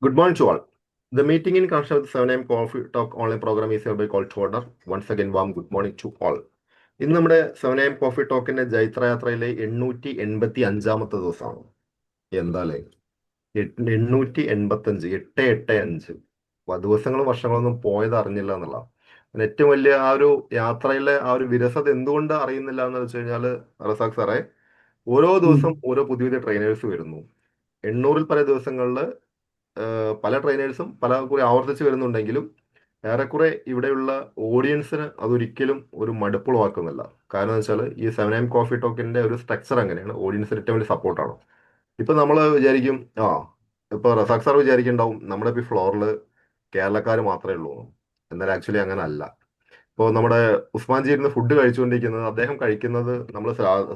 Good morning to all. The meeting in connection with 7 a.m. Coffee Talk online program is hereby called to order. Once again, warm good morning to all. ഇന്ന് നമ്മുടെ 7 a.m. Coffee ടോക്കിന്റെ ജൈത്രയാത്രയിലെ 885 ദിവസമാണ്. എന്താലേ 885, 885 ദിവസങ്ങളും വർഷങ്ങളൊന്നും പോയത് അറിഞ്ഞില്ല എന്നുള്ള ഏറ്റവും വലിയ ആ ഒരു യാത്രയിലെ ആ ഒരു വിരസത എന്തുകൊണ്ട് അറിയുന്നില്ല എന്ന് വെച്ച് കഴിഞ്ഞാൽ, റസാഖ് സാറേ, ഓരോ ദിവസം ഓരോ പുതിയ പുതിയ ട്രെയിനേഴ്സ് വരുന്നു. 800-ൽ പല ദിവസങ്ങളിൽ പല ട്രെയിനേഴ്സും പല കുറെ ആവർത്തിച്ച് വരുന്നുണ്ടെങ്കിലും ഏറെക്കുറെ ഇവിടെയുള്ള ഓഡിയൻസിന് അതൊരിക്കലും ഒരു മടുപ്പുളവാക്കുന്നില്ല. കാരണം എന്ന് വെച്ചാൽ ഈ 7 a.m. കോഫി ടോക്കിന്റെ ഒരു സ്ട്രക്ചർ അങ്ങനെയാണ്. ഓഡിയൻസിന് ഏറ്റവും വലിയ സപ്പോർട്ടാണ്. ഇപ്പൊ നമ്മൾ വിചാരിക്കും, ഇപ്പൊ റസാഖ് സാർ വിചാരിക്കുന്നുണ്ടാവും നമ്മുടെ ഇപ്പൊ ഫ്ലോറിൽ കേരളക്കാർ മാത്രമേ ഉള്ളൂ. എന്നാൽ ആക്ച്വലി അങ്ങനെ അല്ല. ഇപ്പോൾ നമ്മുടെ ഉസ്മാൻജി ഇരുന്ന് ഫുഡ് കഴിച്ചുകൊണ്ടിരിക്കുന്നത്, അദ്ദേഹം കഴിക്കുന്നത് നമ്മൾ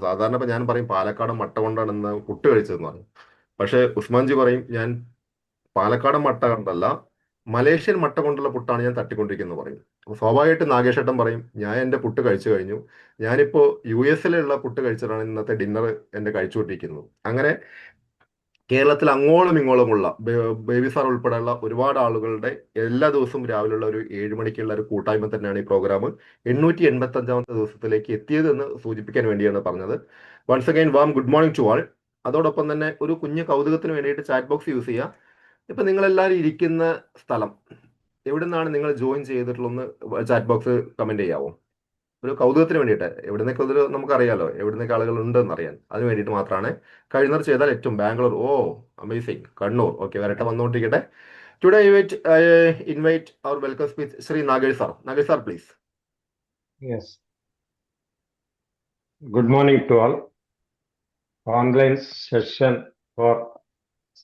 സാധാരണ ഇപ്പൊ ഞാൻ പറയും പാലക്കാട് മട്ട കൊണ്ടാണ് ഇന്ന് പുട്ട് കഴിച്ചതെന്ന് പറയും. പക്ഷെ ഉസ്മാൻജി പറയും ഞാൻ പാലക്കാടൻ മട്ട കൊണ്ടല്ല, മലേഷ്യൻ മട്ട കൊണ്ടുള്ള പുട്ടാണ് ഞാൻ തട്ടിക്കൊണ്ടിരിക്കുന്നത് പറയും. അപ്പൊ സ്വാഭാവികമായിട്ട് നാഗേഷേട്ടൻ പറയും ഞാൻ എന്റെ പുട്ട് കഴിച്ചു കഴിഞ്ഞു, ഞാനിപ്പോ US-ലുള്ള പുട്ട് കഴിച്ചിട്ടാണ് ഇന്നത്തെ ഡിന്നർ എന്റെ കഴിച്ചുകൊണ്ടിരിക്കുന്നത്. അങ്ങനെ കേരളത്തിൽ അങ്ങോളം ഇങ്ങോളമുള്ള ബേബി സാർ ഉൾപ്പെടെയുള്ള ഒരുപാട് ആളുകളുടെ എല്ലാ ദിവസവും രാവിലെയുള്ള ഒരു 7 മണിക്കുള്ള ഒരു കൂട്ടായ്മ തന്നെയാണ് ഈ പ്രോഗ്രാം 885 ദിവസത്തിലേക്ക് എത്തിയതെന്ന് സൂചിപ്പിക്കാൻ വേണ്ടിയാണ് പറഞ്ഞത്. Once again warm good morning to all. അതോടൊപ്പം തന്നെ ഒരു കുഞ്ഞു കൗതുകത്തിന് വേണ്ടിയിട്ട് ചാറ്റ് ബോക്സ് യൂസ് ചെയ്യുക. ഇപ്പൊ നിങ്ങൾ എല്ലാവരും ഇരിക്കുന്ന സ്ഥലം എവിടെ നിന്നാണ് നിങ്ങൾ ജോയിൻ ചെയ്തിട്ടുള്ളതെന്ന് ചാറ്റ് ബോക്സ് കമന്റ് ചെയ്യാവോ? ഒരു കൗതുകത്തിന് വേണ്ടിയിട്ട്. എവിടെ നിന്നൊക്കെ ഒരു നമുക്കറിയാലോ എവിടെ നിന്നൊക്കെ ആളുകൾ ഉണ്ടെന്ന് അറിയാൻ. അതിന് വേണ്ടിയിട്ട് മാത്രമാണ്. കഴിയുന്നവർ ചെയ്താൽ ഏറ്റവും. Bangalore, oh amazing. Kannur, okay, വരട്ടെ, വന്നുകൊണ്ടിരിക്കട്ടെ. Today invite our welcome speech Shri Nagesh sir. Nagesh sir, please. Yes. Good morning to all. Online session for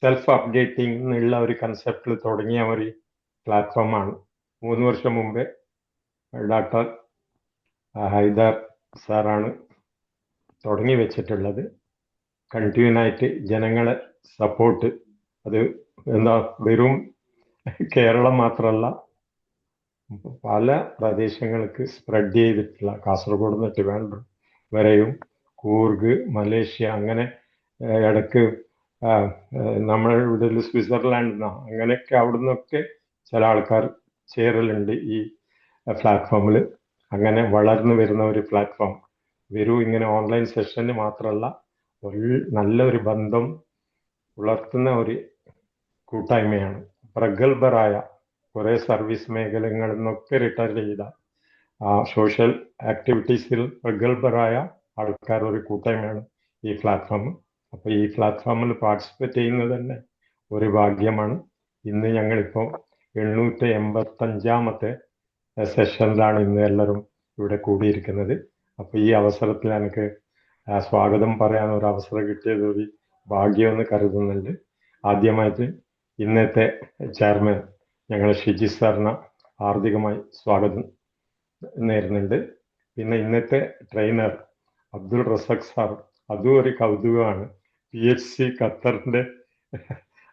self-updating എന്നുള്ള ഒരു കൺസെപ്റ്റിൽ തുടങ്ങിയ ഒരു പ്ലാറ്റ്ഫോമാണ് 3 വർഷം മുമ്പേ ഡോക്ടർ ഹൈദർ സാറാണ് തുടങ്ങി വെച്ചിട്ടുള്ളത്. കണ്ടിന്യൂനായിട്ട് ജനങ്ങളെ സപ്പോർട്ട്, അത് എന്താ വെറും കേരളം മാത്രമല്ല, പല പ്രദേശങ്ങൾക്ക് സ്പ്രെഡ് ചെയ്തിട്ടുള്ള, കാസർഗോഡ് നിന്ന് ട്രിവാൻഡ്രം വരെയും കൂർഗ്, മലേഷ്യ, അങ്ങനെ ഇടയ്ക്ക് നമ്മുടെ ഇവിടെ സ്വിറ്റ്സർലാൻഡിൽ നിന്നാണ്, അങ്ങനെയൊക്കെ അവിടെ നിന്നൊക്കെ ചില ആൾക്കാർ ചേരലുണ്ട് ഈ പ്ലാറ്റ്ഫോമിൽ. അങ്ങനെ വളർന്നു വരുന്ന ഒരു പ്ലാറ്റ്ഫോം. വെറും ഇങ്ങനെ ഓൺലൈൻ സെഷന് മാത്രമല്ല, നല്ലൊരു ബന്ധം പുലർത്തുന്ന ഒരു കൂട്ടായ്മയാണ്. പ്രഗത്ഭരായ കുറേ സർവീസ് മേഖലകളിൽ നിന്നൊക്കെ റിട്ടയർ ചെയ്ത സോഷ്യൽ ആക്ടിവിറ്റീസിൽ പ്രഗത്ഭരായ ആൾക്കാർ ഒരു കൂട്ടായ്മയാണ് ഈ പ്ലാറ്റ്ഫോം. അപ്പോൾ ഈ പ്ലാറ്റ്ഫോമിൽ പാർട്ടിസിപ്പേറ്റ് ചെയ്യുന്നത് തന്നെ ഒരു ഭാഗ്യമാണ്. ഇന്ന് ഞങ്ങളിപ്പോൾ 885-ാമത്തെ സെഷനിലാണ് ഇന്ന് എല്ലാവരും ഇവിടെ കൂടിയിരിക്കുന്നത്. അപ്പോൾ ഈ അവസരത്തിൽ എനിക്ക് സ്വാഗതം പറയാൻ ഒരു അവസരം കിട്ടിയത് ഒരു ഭാഗ്യമെന്ന് കരുതുന്നുണ്ട്. ആദ്യമായിട്ട് ഇന്നത്തെ ചെയർമാൻ ഞങ്ങൾ ഷിജി സാറിന് ഹാർദികമായി സ്വാഗതം നേരുന്നുണ്ട്. പിന്നെ ഇന്നത്തെ ട്രെയിനർ അബ്ദുൾ റസാഖ് സാർ, അതും ഒരു കൗതുകമാണ്. PHC ഖത്തറിൻ്റെ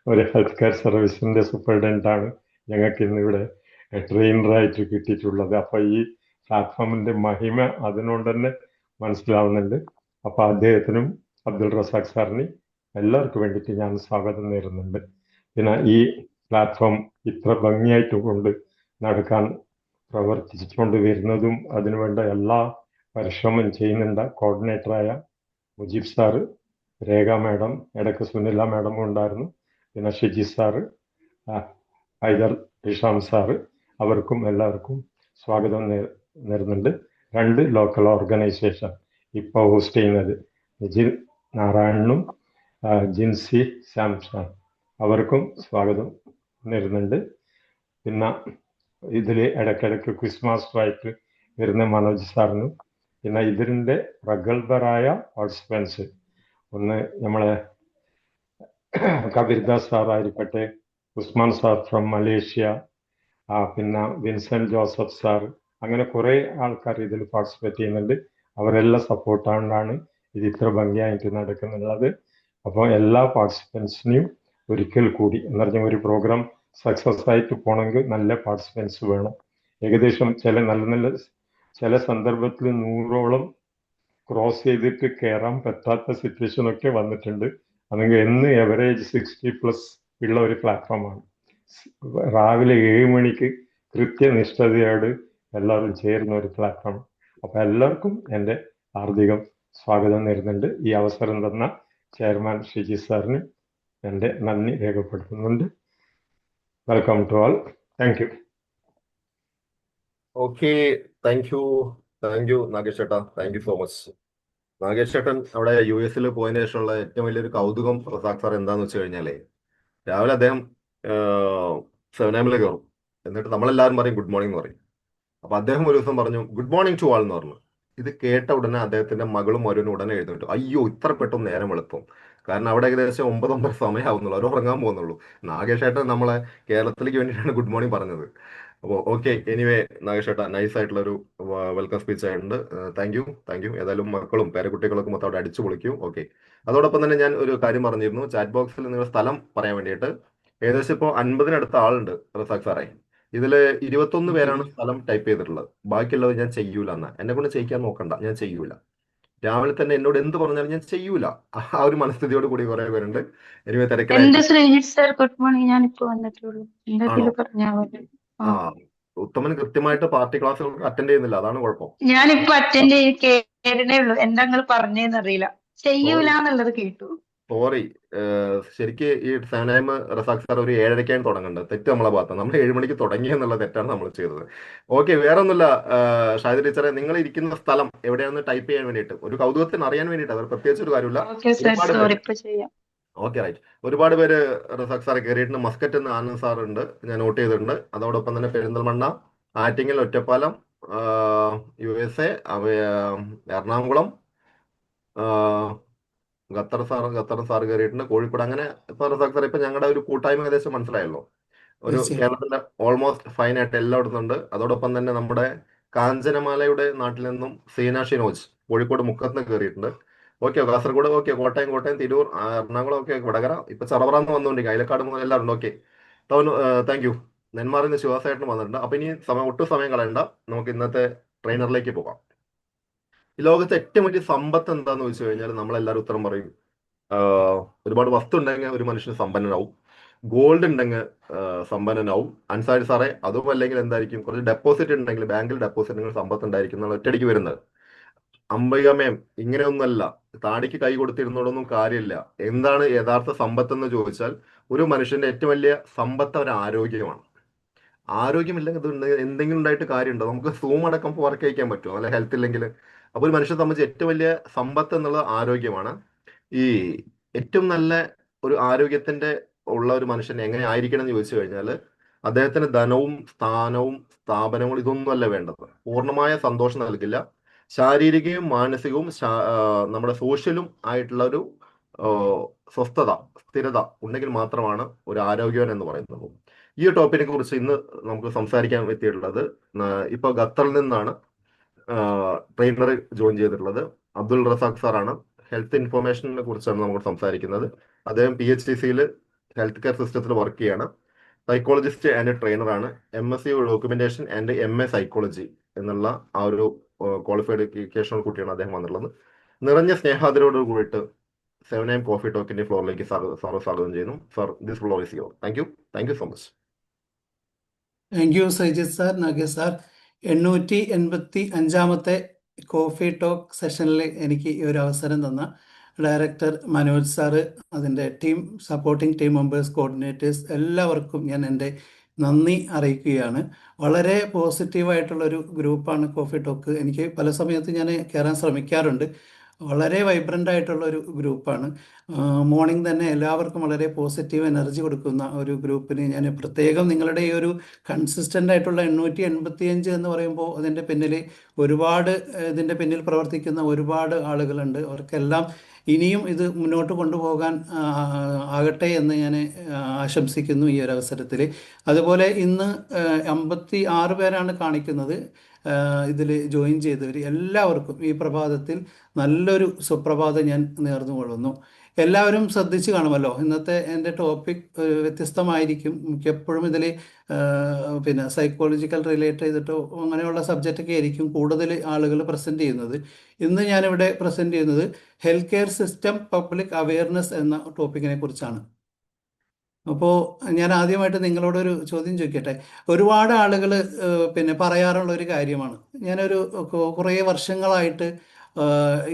ഒരു ഹെൽത്ത് കെയർ സർവീസിൻ്റെ സൂപ്രണ്ടൻ്റാണ് ഞങ്ങൾക്ക് ഇന്നിവിടെ ട്രെയിനറായിട്ട് കിട്ടിയിട്ടുള്ളത്. അപ്പോൾ ഈ പ്ലാറ്റ്ഫോമിൻ്റെ മഹിമ അതിനുകൊണ്ട് തന്നെ മനസ്സിലാവുന്നുണ്ട്. അപ്പോൾ അദ്ദേഹത്തിനും അബ്ദുൾ റസാഖ് സാറിന് എല്ലാവർക്കും വേണ്ടിയിട്ട് ഞാൻ സ്വാഗതം നേരുന്നുണ്ട്. പിന്നെ ഈ പ്ലാറ്റ്ഫോം ഇത്ര ഭംഗിയായിട്ട് കൊണ്ട് നടക്കാൻ പ്രവർത്തിച്ചുകൊണ്ട് വരുന്നതും അതിനുവേണ്ട എല്ലാ പരിശ്രമം ചെയ്യുന്നുണ്ട് കോർഡിനേറ്ററായ മുജീബ് സാറ്, രേഖ മാഡം, ഇടയ്ക്ക് സുനില മാഡമും ഉണ്ടായിരുന്നു. പിന്നെ ഷിജി സാറ്, ഹൈദർ ഇഷാം സാറ്, അവർക്കും എല്ലാവർക്കും സ്വാഗതം നേരുന്നുണ്ട്. 2 ലോക്കൽ ഓർഗനൈസേഷൻ ഇപ്പോൾ ഹോസ്റ്റ് ചെയ്യുന്നത് നിജിൽ നാരായണനും ജിൻസി സാംസൺ, അവർക്കും സ്വാഗതം നേരുന്നുണ്ട്. പിന്നെ ഇതിൽ ഇടയ്ക്കിടയ്ക്ക് ക്വിസ് മാസ്റ്ററായിട്ട് വരുന്ന മനോജ് സാറിനും, പിന്നെ ഇതിൻ്റെ പ്രഗത്ഭരായ പാർട്ടിസിപ്പൻസ്, ഒന്ന് നമ്മളെ കബീർദാസ് സാർ ആയിരിക്കട്ടെ, ഉസ്മാൻ സാർ ഫ്രം മലേഷ്യ, പിന്നെ വിൻസെന്റ് ജോസഫ് സാർ, അങ്ങനെ കുറേ ആൾക്കാർ ഇതിൽ പാർട്ടിസിപ്പേറ്റ് ചെയ്യുന്നുണ്ട്. അവരെല്ലാം സപ്പോർട്ടാണ് ഇത് ഇത്ര ഭംഗിയായിട്ട് നടക്കുന്നുള്ളത്. അപ്പോൾ എല്ലാ പാർട്ടിസിപ്പൻസിനെയും ഒരിക്കൽ കൂടി എന്ന് പറഞ്ഞാൽ, ഒരു പ്രോഗ്രാം സക്സസ് ആയിട്ട് പോകണമെങ്കിൽ നല്ല പാർട്ടിസിപ്പൻസ് വേണം. ഏകദേശം ചില സന്ദർഭത്തിൽ 100ഓളം ക്രോസ് ചെയ്തിട്ട് കയറാൻ പറ്റാത്ത സിറ്റുവേഷനൊക്കെ വന്നിട്ടുണ്ട്. അല്ലെങ്കിൽ എന്ന് എവറേജ് 60+ ഉള്ള ഒരു പ്ലാറ്റ്ഫോമാണ്. രാവിലെ 7 മണിക്ക് കൃത്യനിഷ്ഠതയോട് എല്ലാവരും ചേരുന്ന ഒരു പ്ലാറ്റ്ഫോം. അപ്പൊ എല്ലാവർക്കും എൻ്റെ ഹാർദികം സ്വാഗതം നേരുന്നുണ്ട്. ഈ അവസരം തന്ന ചെയർമാൻ ഷിജി സാറിന് എൻ്റെ നന്ദി രേഖപ്പെടുത്തുന്നുണ്ട്. Welcome to all. Thank you. Okay, thank you Nagesh ചേട്ടാ, thank you so much. Nagesh ചേട്ടൻ അവിടെ US പോയതിനു ശേഷമുള്ള ഏറ്റവും വലിയൊരു കൗതുകം റസാഖ് സാർ എന്താന്ന് വെച്ച് കഴിഞ്ഞാലേ, രാവിലെ അദ്ദേഹം സെവനാമിൽ കയറും. എന്നിട്ട് നമ്മളെല്ലാവരും പറയും ഗുഡ് മോർണിംഗ് എന്ന് പറയും. അപ്പൊ അദ്ദേഹം ഒരു ദിവസം പറഞ്ഞു ഗുഡ് മോർണിംഗ് ടു ആൾ എന്ന് പറഞ്ഞു. ഇത് കേട്ട ഉടനെ അദ്ദേഹത്തിന്റെ മകളും മരുവനും ഉടനെ എഴുന്നേറ്റു. അയ്യോ, ഇത്ര പെട്ടെന്ന് നേരം വെളുപ്പം. കാരണം അവിടെ ഏകദേശം 9 സമയമാവുന്നുള്ളൂ, അവർ ഉറങ്ങാൻ പോകുന്നുള്ളൂ. നാഗേഷ് ഏട്ടൻ നമ്മളെ കേരളത്തിലേക്ക് വേണ്ടിയിട്ടാണ് ഗുഡ് മോർണിംഗ് പറഞ്ഞത്. അപ്പോൾ ഓക്കെ, എനിവേ നാഗേഷ് ഏട്ട നൈസ് ആയിട്ടുള്ള ഒരു വെൽക്കം സ്പീച്ച് ആയിട്ടുണ്ട്. Thank you. ഏതായാലും മക്കളും പേരക്കുട്ടികളൊക്കെ മൊത്തം അവിടെ അടിച്ചു പൊളിക്കും. ഓക്കെ, അതോടൊപ്പം തന്നെ ഞാൻ ഒരു കാര്യം പറഞ്ഞിരുന്നു ചാറ്റ് ബോക്സിൽ നിങ്ങൾ സ്ഥലം പറയാൻ വേണ്ടിയിട്ട്. ഏകദേശം ഇപ്പോൾ 50-നടുത്ത ആളുണ്ട് റസാഖ് സാറേ. ഇതില് 21 പേരാണ് സ്ഥലം ടൈപ്പ് ചെയ്തിട്ടുള്ളത്. ബാക്കിയുള്ളത് ഞാൻ ചെയ്യൂല എന്നാ. എന്നെ കൊണ്ട് ചെയ്യിക്കാൻ നോക്കണ്ട, ഞാൻ ചെയ്യൂല. രാവിലെ തന്നെ എന്നോട് എന്ത് പറഞ്ഞാലും ഞാൻ ചെയ്യൂല. ആ ഒരു മനസ്ഥിതിയോട് കൂടി കുറെ പേരുണ്ട്. എനിവേ എന്റെ തിരക്കിലായിട്ട്. Sreejith sir good morning. ഞാനിപ്പോ വന്നിട്ടുള്ളൂ. ആണോ? എന്തെങ്കിലും പറഞ്ഞാൽ മതി. ആ, ഉത്തമൻ കൃത്യമായിട്ട് പാർട്ടി ക്ലാസ്സുകൾ അറ്റൻഡ് ചെയ്യുന്നില്ല, അതാണ് കുഴപ്പം. ഞാനിപ്പോ അറ്റൻഡ് ചെയ്ത് കേറിനേ ഉള്ളൂ. എന്താ നിങ്ങൾ പറഞ്ഞേന്ന് അറിയില്ല. ചെയ്യൂല സോറി എന്നുള്ളത് കേട്ടു. സോറി ശരിക്ക് ഈ സാനായ്മ റസാഖ് സാർ ഒരു 7:30 തുടങ്ങേണ്ടത്. തെറ്റ് നമ്മളെ ഭാഗത്ത്. നമ്മൾ 7 മണിക്ക് തുടങ്ങി എന്നുള്ള തെറ്റാണ് നമ്മൾ ചെയ്തത്. ഓക്കെ, വേറെ ഒന്നുമില്ല. ഷാഹിദ് ടീച്ചറെ, നിങ്ങൾ ഇരിക്കുന്ന സ്ഥലം എവിടെയാണെന്ന് ടൈപ്പ് ചെയ്യാൻ വേണ്ടിയിട്ട്, ഒരു കൗതുകത്തിന് അറിയാൻ വേണ്ടിയിട്ട്, അവർ പ്രത്യേകിച്ച് ഒരു കാര്യമില്ല. ഓക്കെ സാർ, ഒരുപാട് സോറി, പേര് ഇപ്പൊ ചെയ്യാം. Okay, right. ഒരുപാട് പേര് റസാഖ് സാറെ കയറിയിട്ടുണ്ട്. മസ്കറ്റ് എന്ന് ആനന്ദ് സാർ ഉണ്ട്, ഞാൻ നോട്ട് ചെയ്തിട്ടുണ്ട്. അതോടൊപ്പം തന്നെ Perinthalmanna, Attingal, Ottapalam, USA, Ernakulam, Qatar sir കയറിയിട്ടുണ്ട്, കോഴിക്കോട്. അങ്ങനെ ഇപ്പൊ റസാഖ് സാർ, ഇപ്പൊ ഞങ്ങളുടെ ഒരു കൂട്ടായ്മ ഏകദേശം മനസ്സിലായല്ലോ. ഒരു തീർച്ചയായും കേരളത്തിന്റെ ഓൾമോസ്റ്റ് ഫൈൻ ആയിട്ട് എല്ലായിടത്തും ഉണ്ട്. അതോടൊപ്പം തന്നെ നമ്മുടെ കാഞ്ചനമാലയുടെ നാട്ടിൽ നിന്നും സീന ഷിനോജ് കോഴിക്കോട് മുക്കത്ത് കയറിയിട്ടുണ്ട്. Okay, Kasaragod, okay, Kottayam, Tirur, Ernakulam, okay, Vadakara, ഇപ്പൊ ചറവറാന്ന് വന്നുകൊണ്ടിരിക്കും, അയലക്കാട് മുതൽ എല്ലാവരും ഉണ്ട്. Okay, thank U. നെന്മാറിൽ നിന്ന് ശിവാസായിട്ട് വന്നിട്ടുണ്ട്. അപ്പൊ ഇനി ഒട്ടും സമയം കളയണ്ട, നമുക്ക് ഇന്നത്തെ ട്രെയിനറിലേക്ക് പോകാം. ഈ ലോകത്തെ ഏറ്റവും വലിയ സമ്പത്ത് എന്താന്ന് ചോദിച്ചു കഴിഞ്ഞാൽ നമ്മളെല്ലാവരും ഉത്തരം പറയും ഒരുപാട് വസ്തു ഉണ്ടെങ്കിൽ ഒരു മനുഷ്യന് സമ്പന്നനാവും, ഗോൾഡ് ഉണ്ടെങ്കിൽ സമ്പന്നനാവും. അൻസാരി സാറേ, അതും അല്ലെങ്കിൽ എന്തായിരിക്കും, കുറച്ച് ഡെപ്പോസിറ്റ് ഉണ്ടെങ്കിൽ, ബാങ്കിൽ ഡെപ്പോസിറ്റ് ഉണ്ടെങ്കിൽ സമ്പത്ത് ഉണ്ടായിരിക്കും എന്നാണ് ഒറ്റയടിക്ക് വരുന്നത്. അംബികമേം, ഇങ്ങനെയൊന്നല്ല. താടിക്ക് കൈ കൊടുത്തിരുന്നോടൊന്നും കാര്യമില്ല. എന്താണ് യഥാർത്ഥ സമ്പത്ത് എന്ന് ചോദിച്ചാൽ, ഒരു മനുഷ്യന്റെ ഏറ്റവും വലിയ സമ്പത്ത് ഒരു ആരോഗ്യമാണ്. ആരോഗ്യമില്ലെങ്കിൽ ഇത് എന്തെങ്കിലും ഉണ്ടായിട്ട് കാര്യമുണ്ടോ? നമുക്ക് സൂം അടക്കം വർക്ക് കഴിക്കാൻ പറ്റുമോ, അല്ലെ ഹെൽത്ത് ഇല്ലെങ്കിൽ? അപ്പൊ ഒരു മനുഷ്യനെ സംബന്ധിച്ച് ഏറ്റവും വലിയ സമ്പത്ത് എന്നുള്ളത് ആരോഗ്യമാണ്. ഈ ഏറ്റവും നല്ല ഒരു ആരോഗ്യത്തിന്റെ ഉള്ള ഒരു മനുഷ്യൻ എങ്ങനെ ആയിരിക്കണം എന്ന് ചോദിച്ചു കഴിഞ്ഞാൽ, അദ്ദേഹത്തിന് ധനവും സ്ഥാനവും സ്ഥാപനവും ഇതൊന്നും അല്ല വേണ്ടത്. പൂർണ്ണമായ സന്തോഷം നൽകില്ല. ശാരീരികവും മാനസികവും നമ്മുടെ സോഷ്യലും ആയിട്ടുള്ള ഒരു സ്വസ്ഥത, സ്ഥിരത ഉണ്ടെങ്കിൽ മാത്രമാണ് ഒരു ആരോഗ്യവൻ എന്ന് പറയുന്നത്. ഈ ടോപ്പിനെ കുറിച്ച് ഇന്ന് നമുക്ക് സംസാരിക്കാൻ എത്തിയിട്ടുള്ളത്, ഇപ്പൊ ഖത്തറിൽ നിന്നാണ് ട്രെയിനർ ജോയിൻ ചെയ്തിട്ടുള്ളത് അബ്ദുൾ റസാഖ് സാറാണ്. ഹെൽത്ത് ഇൻഫർമേഷനെ കുറിച്ചാണ് നമ്മൾ സംസാരിക്കുന്നത്. അദ്ദേഹം PHDCയിൽ ഹെൽത്ത് കെയർ സിസ്റ്റത്തിൽ വർക്ക് ചെയ്യാണ്. സൈക്കോളജിസ്റ്റ് ആൻഡ് ട്രെയിനറാണ്. MSc documentation and MA psychology എന്നുള്ള ആ ഒരു ക്വാളിഫിക്കേഷൻ കുട്ടിയാണ് അദ്ദേഹം വന്നിട്ടുള്ളത്. നിറഞ്ഞ സ്നേഹാദരോട് കൂടിയിട്ട് 7am കോഫി ടോക്കിന്റെ ഫ്ലോറിലേക്ക് സ്വാഗതം ചെയ്യുന്നു. Sir, this floor is your. Thank you so much. Thank you Sreejith sir, Nagesh sir. 885-ാമത്തെ കോഫി ടോക്ക് സെഷനിൽ എനിക്ക് ഈ ഒരു അവസരം തന്ന ഡയറക്ടർ മനോജ് സാറ്, അതിൻ്റെ സപ്പോർട്ടിംഗ് ടീം മെമ്പേഴ്സ്, കോർഡിനേറ്റേഴ്സ് എല്ലാവർക്കും ഞാൻ എൻ്റെ നന്ദി അറിയിക്കുകയാണ്. വളരെ പോസിറ്റീവായിട്ടുള്ളൊരു ഗ്രൂപ്പാണ് കോഫി ടോക്ക്. എനിക്ക് പല സമയത്ത് ഞാൻ കയറാൻ ശ്രമിക്കാറുണ്ട്. വളരെ വൈബ്രൻ്റ് ആയിട്ടുള്ള ഒരു ഗ്രൂപ്പാണ്. മോർണിംഗ് തന്നെ എല്ലാവർക്കും വളരെ പോസിറ്റീവ് എനർജി കൊടുക്കുന്ന ഒരു ഗ്രൂപ്പിന് ഞാൻ പ്രത്യേകം, നിങ്ങളുടെ ഈ ഒരു കൺസിസ്റ്റൻ്റ് ആയിട്ടുള്ള 885 എന്ന് പറയുമ്പോൾ അതിൻ്റെ പിന്നിൽ ഇതിൻ്റെ പിന്നിൽ പ്രവർത്തിക്കുന്ന ഒരുപാട് ആളുകളുണ്ട്. അവർക്കെല്ലാം ഇനിയും ഇത് മുന്നോട്ട് കൊണ്ടുപോകാൻ ആകട്ടെ എന്ന് ഞാൻ ആശംസിക്കുന്നു ഈ ഒരു അവസരത്തിൽ. അതുപോലെ ഇന്ന് 56 പേരാണ് കാണിക്കുന്നത് ഇതിൽ ജോയിൻ ചെയ്തവർ. എല്ലാവർക്കും ഈ പ്രഭാതത്തിൽ നല്ലൊരു സുപ്രഭാതം ഞാൻ നേർന്നുകൊള്ളുന്നു. എല്ലാവരും ശ്രദ്ധിച്ച് കാണുമല്ലോ, ഇന്നത്തെ എൻ്റെ ടോപ്പിക് വ്യത്യസ്തമായിരിക്കും. മിക്കപ്പോഴും ഇതിൽ പിന്നെ സൈക്കോളജിക്കൽ റിലേറ്റ് ചെയ്തിട്ടോ അങ്ങനെയുള്ള സബ്ജക്റ്റൊക്കെ ആയിരിക്കും കൂടുതൽ ആളുകൾ പ്രസൻറ്റ് ചെയ്യുന്നത്. ഇന്ന് ഞാനിവിടെ പ്രസൻറ്റ് ചെയ്യുന്നത് health care system public awareness എന്ന ടോപ്പിക്കിനെ കുറിച്ചാണ്. അപ്പോൾ ഞാൻ ആദ്യമായിട്ട് നിങ്ങളോടൊരു ചോദ്യം ചോദിക്കട്ടെ. ഒരുപാട് ആളുകൾ പിന്നെ പറയാറുള്ള ഒരു കാര്യമാണ്. ഞാനൊരു കുറേ വർഷങ്ങളായിട്ട്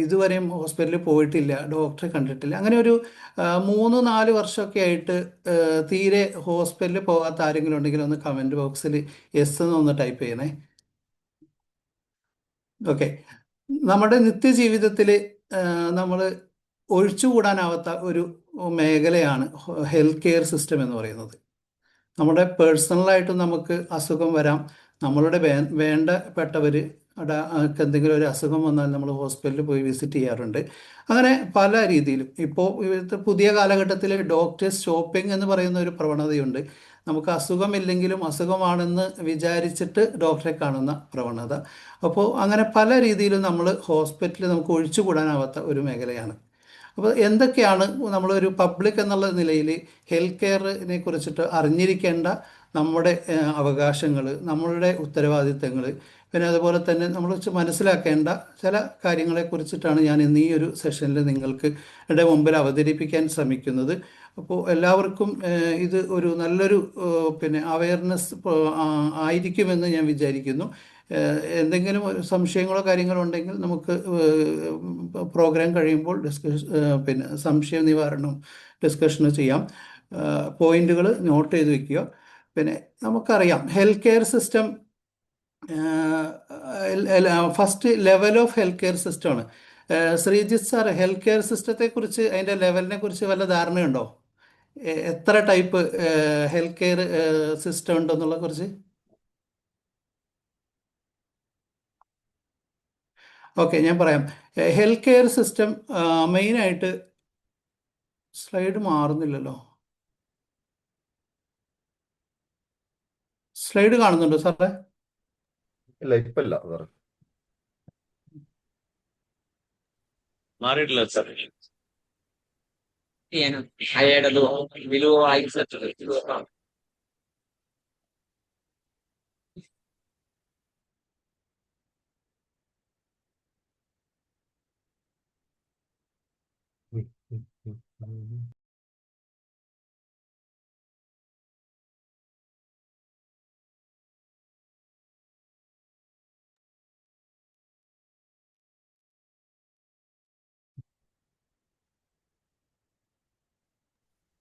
ഇതുവരെയും ഹോസ്പിറ്റലിൽ പോയിട്ടില്ല, ഡോക്ടറെ കണ്ടിട്ടില്ല. അങ്ങനെ ഒരു 3-4 വർഷമൊക്കെ ആയിട്ട് തീരെ ഹോസ്പിറ്റലിൽ പോകാത്ത ആരെങ്കിലും ഉണ്ടെങ്കിൽ ഒന്ന് കമൻറ്റ് ബോക്സിൽ യെസ് എന്നൊന്ന് ടൈപ്പ് ചെയ്യണേ. ഓക്കെ. നമ്മുടെ നിത്യജീവിതത്തിൽ നമ്മൾ ഒഴിച്ചുകൂടാനാവാത്ത ഒരു മേഖലയാണ് ഹെൽത്ത് കെയർ സിസ്റ്റം എന്ന് പറയുന്നത്. നമ്മുടെ പേഴ്സണലായിട്ടും നമുക്ക് അസുഖം വരാം. നമ്മളുടെ വേണ്ടപ്പെട്ടവർ എന്തെങ്കിലും ഒരു അസുഖം വന്നാൽ നമ്മൾ ഹോസ്പിറ്റലിൽ പോയി വിസിറ്റ് ചെയ്യാറുണ്ട്. അങ്ങനെ പല രീതിയിലും ഇപ്പോൾ ഇവിടുത്തെ പുതിയ കാലഘട്ടത്തിൽ ഡോക്ടേഴ്സ് ഷോപ്പിംഗ് എന്ന് പറയുന്ന ഒരു പ്രവണതയുണ്ട്. നമുക്ക് അസുഖമില്ലെങ്കിലും അസുഖമാണെന്ന് വിചാരിച്ചിട്ട് ഡോക്ടറെ കാണുന്ന പ്രവണത. അപ്പോൾ അങ്ങനെ പല രീതിയിലും നമ്മൾ ഹോസ്പിറ്റലിൽ നമുക്ക് ഒഴിച്ചുകൂടാനാവാത്ത ഒരു മേഖലയാണ്. അപ്പോൾ എന്തൊക്കെയാണ് നമ്മളൊരു പബ്ലിക് എന്നുള്ള നിലയിൽ ഹെൽത്ത് കെയറിനെ കുറിച്ചിട്ട് അറിഞ്ഞിരിക്കേണ്ട നമ്മുടെ അവകാശങ്ങൾ, നമ്മളുടെ ഉത്തരവാദിത്തങ്ങൾ, പിന്നെ അതുപോലെ തന്നെ നമ്മൾ മനസ്സിലാക്കേണ്ട ചില കാര്യങ്ങളെക്കുറിച്ചിട്ടാണ് ഞാൻ ഇന്ന് ഈ ഒരു സെഷനിൽ നിങ്ങൾക്ക് മുമ്പിൽ അവതരിപ്പിക്കാൻ ശ്രമിക്കുന്നത്. അപ്പോൾ എല്ലാവർക്കും ഇത് ഒരു നല്ലൊരു പിന്നെ അവയർനെസ് ആയിരിക്കുമെന്ന് ഞാൻ വിചാരിക്കുന്നു. എന്തെങ്കിലും ഒരു സംശയങ്ങളോ കാര്യങ്ങളോ ഉണ്ടെങ്കിൽ നമുക്ക് പ്രോഗ്രാം കഴിയുമ്പോൾ പിന്നെ സംശയ നിവാരണവും ഡിസ്കഷന് ചെയ്യാം. പോയിന്റുകൾ നോട്ട് ചെയ്ത് വെക്കുക. പിന്നെ നമുക്കറിയാം health care system first level of health care സിസ്റ്റമാണ്. ശ്രീജിത്ത് സാർ, ഹെൽത്ത് കെയർ സിസ്റ്റത്തെക്കുറിച്ച് അതിൻ്റെ ലെവലിനെ കുറിച്ച് വല്ല ധാരണയുണ്ടോ? എത്ര ടൈപ്പ് ഹെൽത്ത് കെയർ സിസ്റ്റം ഉണ്ടെന്നുള്ള കുറിച്ച്? ഓക്കെ, ഞാൻ പറയാം. ഹെൽത്ത് കെയർ സിസ്റ്റം മെയിനായിട്ട് സ്ലൈഡ് മാറുന്നില്ലല്ലോ. സ്ലൈഡ് കാണുന്നുണ്ടോ സാറേ? ഇല്ല, ഇപ്പൊ ഇല്ല സാറേ. മാറിയിട്ടില്ല സാർ. അയാളത് വിലുവ അയച്ചിട്ട്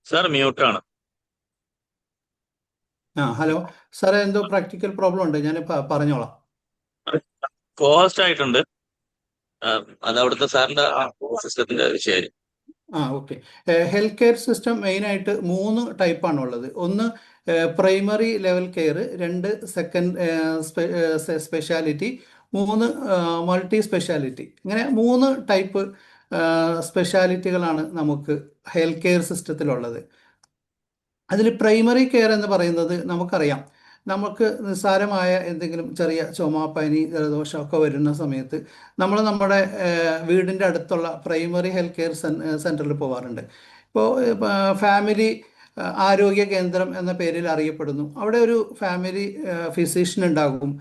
സാർ മ്യൂട്ടാണ്. ഹലോ സാറേ, എന്തോ പ്രാക്ടിക്കൽ പ്രോബ്ലം ഉണ്ട്, ഞാൻ പറഞ്ഞോളാം. കോസ്റ്റ് ആയിട്ടുണ്ട്. അത് അവിടുത്തെ സാറിന്റെ സിസ്റ്റത്തിന്റെ വിഷയമായിരിക്കും. ഓക്കെ. ഹെൽത്ത് കെയർ സിസ്റ്റം മെയിനായിട്ട് 3 ടൈപ്പാണ് ഉള്ളത്. ഒന്ന് primary level care, 2 second speciality, 3 multi speciality. ഇങ്ങനെ 3 ടൈപ്പ് സ്പെഷ്യാലിറ്റികളാണ് നമുക്ക് ഹെൽത്ത് കെയർ സിസ്റ്റത്തിലുള്ളത്. അതിൽ പ്രൈമറി കെയർ എന്ന് പറയുന്നത് നമുക്കറിയാം, നമുക്ക് നിസ്സാരമായ എന്തെങ്കിലും ചെറിയ ചുമ, പനി, ജലദോഷമൊക്കെ വരുന്ന സമയത്ത് നമ്മൾ നമ്മുടെ വീടിൻ്റെ അടുത്തുള്ള പ്രൈമറി ഹെൽത്ത് കെയർ സെൻറ്ററിൽ പോകാറുണ്ട്. ഇപ്പോൾ ഫാമിലി ആരോഗ്യ കേന്ദ്രം എന്ന പേരിൽ അറിയപ്പെടുന്നു. അവിടെ ഒരു ഫാമിലി ഫിസിഷ്യൻ ഉണ്ടാകും.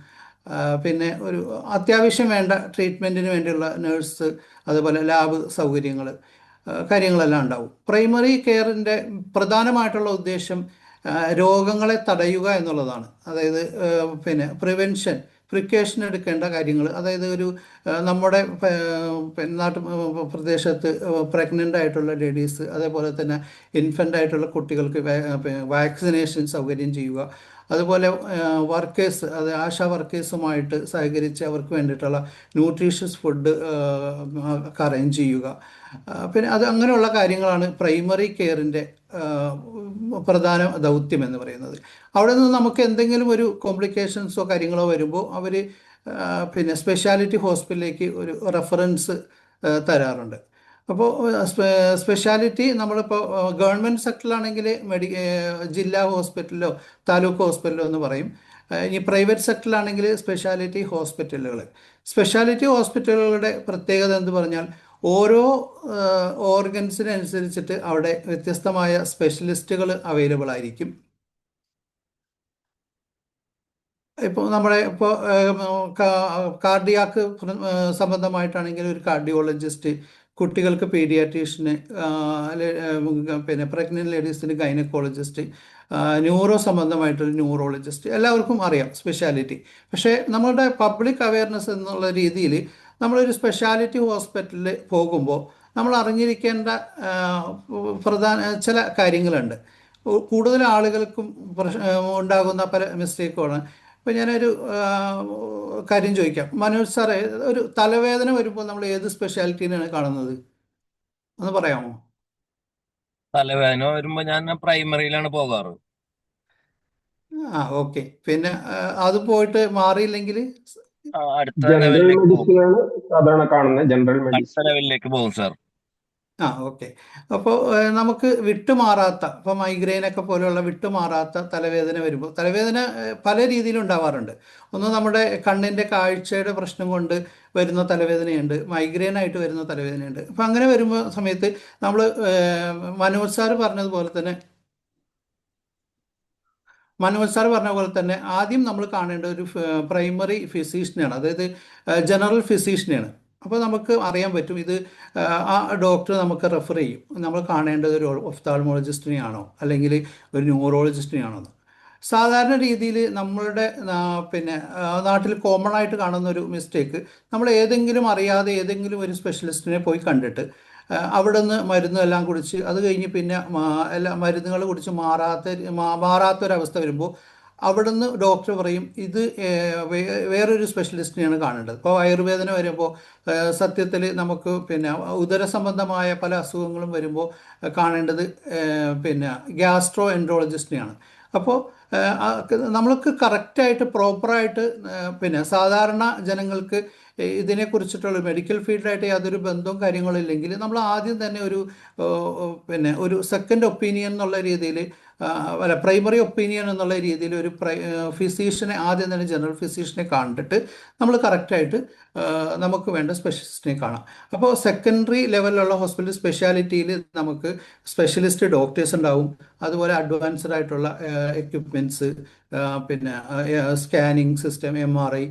പിന്നെ ഒരു അത്യാവശ്യം വേണ്ട ട്രീറ്റ്മെൻറ്റിന് വേണ്ടിയുള്ള നേഴ്സ്, അതുപോലെ ലാബ് സൗകര്യങ്ങൾ, കാര്യങ്ങളെല്ലാം ഉണ്ടാവും. പ്രൈമറി കെയറിൻ്റെ പ്രധാനമായിട്ടുള്ള ഉദ്ദേശം രോഗങ്ങളെ തടയുക എന്നുള്ളതാണ്. അതായത് പിന്നെ പ്രിക്കോഷൻ എടുക്കേണ്ട കാര്യങ്ങൾ, അതായത് ഒരു നമ്മുടെ പ്രദേശത്ത് പ്രഗ്നൻ്റ് ആയിട്ടുള്ള ലേഡീസ്, അതേപോലെ തന്നെ ഇൻഫൻ്റ് ആയിട്ടുള്ള കുട്ടികൾക്ക് വാക്സിനേഷൻ സൗകര്യം ചെയ്യുക. അതുപോലെ വർക്കേഴ്സ്, അത് ആശാ വർക്കേഴ്സുമായിട്ട് സഹകരിച്ച് അവർക്ക് വേണ്ടിയിട്ടുള്ള ന്യൂട്രീഷ്യസ് ഫുഡ് അറേഞ്ച് ചെയ്യുക. പിന്നെ അങ്ങനെയുള്ള കാര്യങ്ങളാണ് പ്രൈമറി കെയറിൻ്റെ പ്രധാന ദൗത്യം എന്ന് പറയുന്നത്. അവിടെ നിന്ന് നമുക്ക് എന്തെങ്കിലും ഒരു കോംപ്ലിക്കേഷൻസോ കാര്യങ്ങളോ വരുമ്പോൾ അവർ പിന്നെ സ്പെഷ്യാലിറ്റി ഹോസ്പിറ്റലിലേക്ക് ഒരു റെഫറൻസ് തരാറുണ്ട്. അപ്പോൾ സ്പെഷ്യാലിറ്റി നമ്മളിപ്പോൾ ഗവൺമെൻറ് സെക്ടറിലാണെങ്കിൽ ജില്ലാ ഹോസ്പിറ്റലിലോ താലൂക്ക് ഹോസ്പിറ്റലോ എന്ന് പറയും. ഇനി പ്രൈവറ്റ് സെക്ടറിലാണെങ്കിൽ സ്പെഷ്യാലിറ്റി ഹോസ്പിറ്റലുകളുടെ പ്രത്യേകത എന്ന് പറഞ്ഞാൽ ഓരോ ഓർഗൻസിനനുസരിച്ചിട്ട് അവിടെ വ്യത്യസ്തമായ സ്പെഷ്യലിസ്റ്റുകൾ അവൈലബിൾ ആയിരിക്കും. ഇപ്പോൾ നമ്മുടെ കാർഡിയാക്ക് സംബന്ധമായിട്ടാണെങ്കിൽ ഒരു കാർഡിയോളജിസ്റ്റ്, കുട്ടികൾക്ക് പീഡിയാട്രീഷ്യന്, പിന്നെ പ്രഗ്നന്റ് ലേഡീസിന് ഗൈനക്കോളജിസ്റ്റ്, ന്യൂറോ സംബന്ധമായിട്ടൊരു ന്യൂറോളജിസ്റ്റ്, എല്ലാവർക്കും അറിയാം സ്പെഷ്യാലിറ്റി. പക്ഷേ നമ്മളുടെ പബ്ലിക് അവയർനെസ് എന്നുള്ള രീതിയിൽ നമ്മളൊരു സ്പെഷ്യാലിറ്റി ഹോസ്പിറ്റലിൽ പോകുമ്പോൾ നമ്മൾ അറിഞ്ഞിരിക്കേണ്ട പ്രധാന ചില കാര്യങ്ങളുണ്ട്. കൂടുതൽ ആളുകൾക്കും ഉണ്ടാകുന്ന പല മിസ്റ്റേക്കുകളാണ്. ഇപ്പം ഞാനൊരു കാര്യം ചോദിക്കാം. മനോജ് സാറേ, ഒരു തലവേദന വരുമ്പോൾ നമ്മൾ ഏത് സ്പെഷ്യാലിറ്റീനാണ് കാണുന്നത്? ഒന്ന് പറയാമോ? തലവേദന വരുമ്പോ ഞാൻ പ്രൈമറിയിലാണ് പോകാറ്. ഓക്കെ. പിന്നെ അത് പോയിട്ട് മാറിയില്ലെങ്കിൽ അടുത്ത ജനറൽ ലെവലിലേക്ക് പോകും. മെഡിസിൻ ആണ് സാധാരണ കാണുന്നത്, ജനറൽ അടുത്ത മെഡിസിൻ. ലെവലിലേക്ക് പോകും സാർ. ഓക്കെ. അപ്പോൾ നമുക്ക് വിട്ടുമാറാത്ത, ഇപ്പോൾ മൈഗ്രെയിനൊക്കെ പോലെയുള്ള വിട്ടുമാറാത്ത തലവേദന വരുമ്പോൾ, തലവേദന പല രീതിയിലുണ്ടാവാറുണ്ട്. ഒന്ന് നമ്മുടെ കണ്ണിൻ്റെ കാഴ്ചയുടെ പ്രശ്നം കൊണ്ട് വരുന്ന തലവേദനയുണ്ട്, മൈഗ്രെയിനായിട്ട് വരുന്ന തലവേദനയുണ്ട്. അപ്പോൾ അങ്ങനെ വരുമ്പോൾ സമയത്ത് നമ്മൾ മനോജ് സാറ് പറഞ്ഞതുപോലെ തന്നെ ആദ്യം നമ്മൾ കാണേണ്ട ഒരു പ്രൈമറി ഫിസീഷ്യനാണ്, അതായത് ജനറൽ ഫിസീഷ്യനാണ്. അപ്പോൾ നമുക്ക് അറിയാൻ പറ്റും ഇത് ആ ഡോക്ടർ നമുക്ക് റെഫർ ചെയ്യും, നമ്മൾ കാണേണ്ടത് ഒരു ഒഫ്താൾമോളജിസ്റ്റിനെയാണോ അല്ലെങ്കിൽ ഒരു ന്യൂറോളജിസ്റ്റിനെയാണോ എന്ന്. സാധാരണ രീതിയിൽ നമ്മളുടെ പിന്നെ നാട്ടിൽ കോമൺ ആയിട്ട് കാണുന്ന ഒരു മിസ്റ്റേക്ക്, നമ്മൾ ഏതെങ്കിലും അറിയാതെ ഏതെങ്കിലും ഒരു സ്പെഷ്യലിസ്റ്റിനെ പോയി കണ്ടിട്ട് അവിടെ നിന്ന് മരുന്നെല്ലാം കുടിച്ച് അത് കഴിഞ്ഞ് പിന്നെ എല്ലാ മരുന്നുകൾ കുടിച്ച് മാറാത്തൊരവസ്ഥ വരുമ്പോൾ അവിടുന്ന് ഡോക്ടർ പറയും ഇത് വേറൊരു സ്പെഷ്യലിസ്റ്റിനെയാണ് കാണേണ്ടത്. ഇപ്പോൾ വയറുവേദന വരുമ്പോൾ സത്യത്തിൽ നമുക്ക് പിന്നെ ഉദര സംബന്ധമായ പല അസുഖങ്ങളും വരുമ്പോൾ കാണേണ്ടത് പിന്നെ ഗ്യാസ്ട്രോ എൻട്രോളജിസ്റ്റിനെയാണ്. അപ്പോൾ നമ്മൾക്ക് കറക്റ്റായിട്ട് പ്രോപ്പറായിട്ട് പിന്നെ സാധാരണ ജനങ്ങൾക്ക് ഇതിനെക്കുറിച്ചിട്ടുള്ള മെഡിക്കൽ ഫീൽഡായിട്ട് യാതൊരു ബന്ധവും കാര്യങ്ങളും ഇല്ലെങ്കിൽ നമ്മൾ ആദ്യം തന്നെ പിന്നെ ഒരു സെക്കൻഡ് ഒപ്പീനിയൻ എന്നുള്ള രീതിയിൽ, അല്ല പ്രൈമറി ഒപ്പീനിയൻ എന്നുള്ള രീതിയിൽ ഒരു ഫിസീഷ്യനെ ആദ്യം തന്നെ ജനറൽ ഫിസീഷ്യനെ കണ്ടിട്ട് നമ്മൾ കറക്റ്റായിട്ട് നമുക്ക് വേണ്ട സ്പെഷ്യലിസ്റ്റിനെ കാണാം. അപ്പോൾ സെക്കൻഡറി ലെവലിലുള്ള ഹോസ്പിറ്റൽ സ്പെഷ്യാലിറ്റിയിൽ നമുക്ക് സ്പെഷ്യലിസ്റ്റ് ഡോക്ടേഴ്സ് ഉണ്ടാവും, അതുപോലെ അഡ്വാൻസ്ഡ് ആയിട്ടുള്ള എക്യുപ്മെൻറ്റ്സ്, പിന്നെ സ്കാനിങ് സിസ്റ്റം, MRI,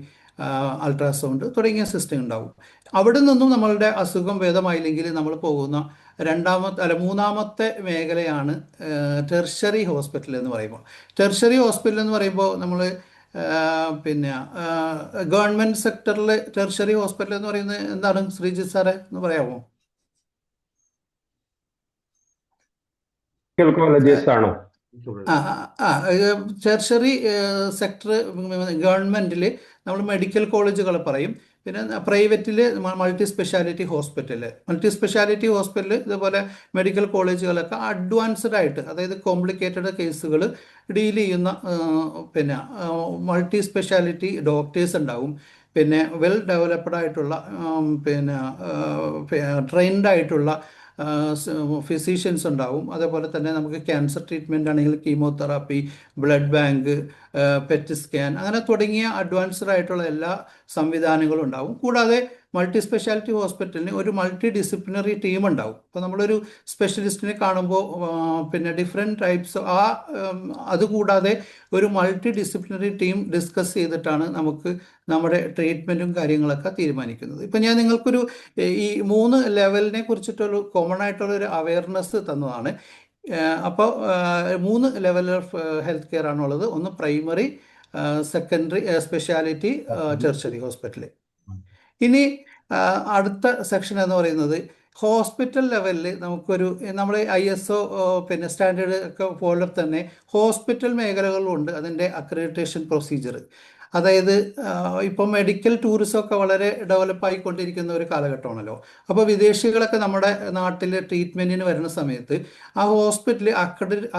അൾട്രാസൗണ്ട് തുടങ്ങിയ സിസ്റ്റം ഉണ്ടാവും. അവിടെ നിന്നും നമ്മളുടെ അസുഖം ഭേദമായില്ലെങ്കിൽ നമ്മൾ പോകുന്ന മൂന്നാമത്തെ മേഖലയാണ് ടെർഷറി ഹോസ്പിറ്റൽ എന്ന് പറയുമ്പോൾ. ടെർഷറി ഹോസ്പിറ്റൽ എന്ന് പറയുമ്പോൾ നമ്മൾ പിന്നെ ഗവൺമെൻറ് സെക്ടറിൽ ടെർഷറി ഹോസ്പിറ്റൽ എന്ന് പറയുന്നത് എന്താണ് ശ്രീജിത്ത് സാറേ ഒന്ന് പറയാമോ? മെഡിക്കൽ കോളേജസ് ആണോ? ടെർഷറി സെക്ടർ ഗവൺമെൻറ്റിൽ നമ്മൾ മെഡിക്കൽ കോളേജുകൾ പറയും. പിന്നെ പ്രൈവറ്റിൽ മൾട്ടി സ്പെഷ്യാലിറ്റി ഹോസ്പിറ്റൽ ഇതുപോലെ മെഡിക്കൽ കോളേജുകളൊക്കെ അഡ്വാൻസ്ഡ് ആയിട്ട്, അതായത് കോംപ്ലിക്കേറ്റഡ് കേസുകൾ ഡീൽ ചെയ്യുന്ന പിന്നെ മൾട്ടി സ്പെഷ്യാലിറ്റി ഡോക്ടേഴ്സ് ഉണ്ടാവും. പിന്നെ വെൽ ഡെവലപ്ഡ് ആയിട്ടുള്ള പിന്നെ ട്രെയിൻഡ് ആയിട്ടുള്ള ഫിസീഷ്യൻസ് ഉണ്ടാവും. അതേപോലെ തന്നെ നമുക്ക് ക്യാൻസർ ട്രീറ്റ്മെൻ്റ് ആണെങ്കിൽ chemotherapy, blood bank, pet scan, അങ്ങനെ തുടങ്ങിയ അഡ്വാൻസ്ഡ് ആയിട്ടുള്ള എല്ലാ സംവിധാനങ്ങളും ഉണ്ടാവും. കൂടാതെ മൾട്ടി സ്പെഷ്യാലിറ്റി ഹോസ്പിറ്റലിന് ഒരു മൾട്ടി ഡിസിപ്ലിനറി ടീം ഉണ്ടാവും. അപ്പോൾ നമ്മളൊരു സ്പെഷ്യലിസ്റ്റിനെ കാണുമ്പോൾ പിന്നെ ഡിഫറെൻറ്റ് ടൈപ്സ് അതുകൂടാതെ ഒരു മൾട്ടി ഡിസിപ്ലിനറി ടീം ഡിസ്കസ് ചെയ്തിട്ടാണ് നമുക്ക് നമ്മുടെ ട്രീറ്റ്മെൻറ്റും കാര്യങ്ങളൊക്കെ തീരുമാനിക്കുന്നത്. ഇപ്പം ഞാൻ നിങ്ങൾക്കൊരു ഈ 3 ലെവലിനെ കുറിച്ചിട്ടൊരു കോമൺ ആയിട്ടുള്ളൊരു അവയർനെസ് തന്നതാണ്. അപ്പോൾ 3 ലെവൽ ഓഫ് ഹെൽത്ത് കെയർ ആണുള്ളത്. ഒന്ന് primary, secondary speciality, tertiary hospital. ഇനി അടുത്ത സെക്ഷൻ എന്ന് പറയുന്നത് ഹോസ്പിറ്റൽ ലെവലിൽ നമുക്കൊരു നമ്മൾ ISO പിന്നെ സ്റ്റാൻഡേർഡ് ഒക്കെ പോലെ തന്നെ ഹോസ്പിറ്റൽ മേഖലകളുണ്ട് അതിൻ്റെ അക്രഡിറ്റേഷൻ പ്രൊസീജിയർ. അതായത് ഇപ്പം മെഡിക്കൽ ടൂറിസം ഒക്കെ വളരെ ഡെവലപ്പ് ആയിക്കൊണ്ടിരിക്കുന്ന ഒരു കാലഘട്ടമാണല്ലോ. അപ്പോൾ വിദേശികളൊക്കെ നമ്മുടെ നാട്ടിൽ ട്രീറ്റ്മെൻറ്റിന് വരുന്ന സമയത്ത് ആ ഹോസ്പിറ്റൽ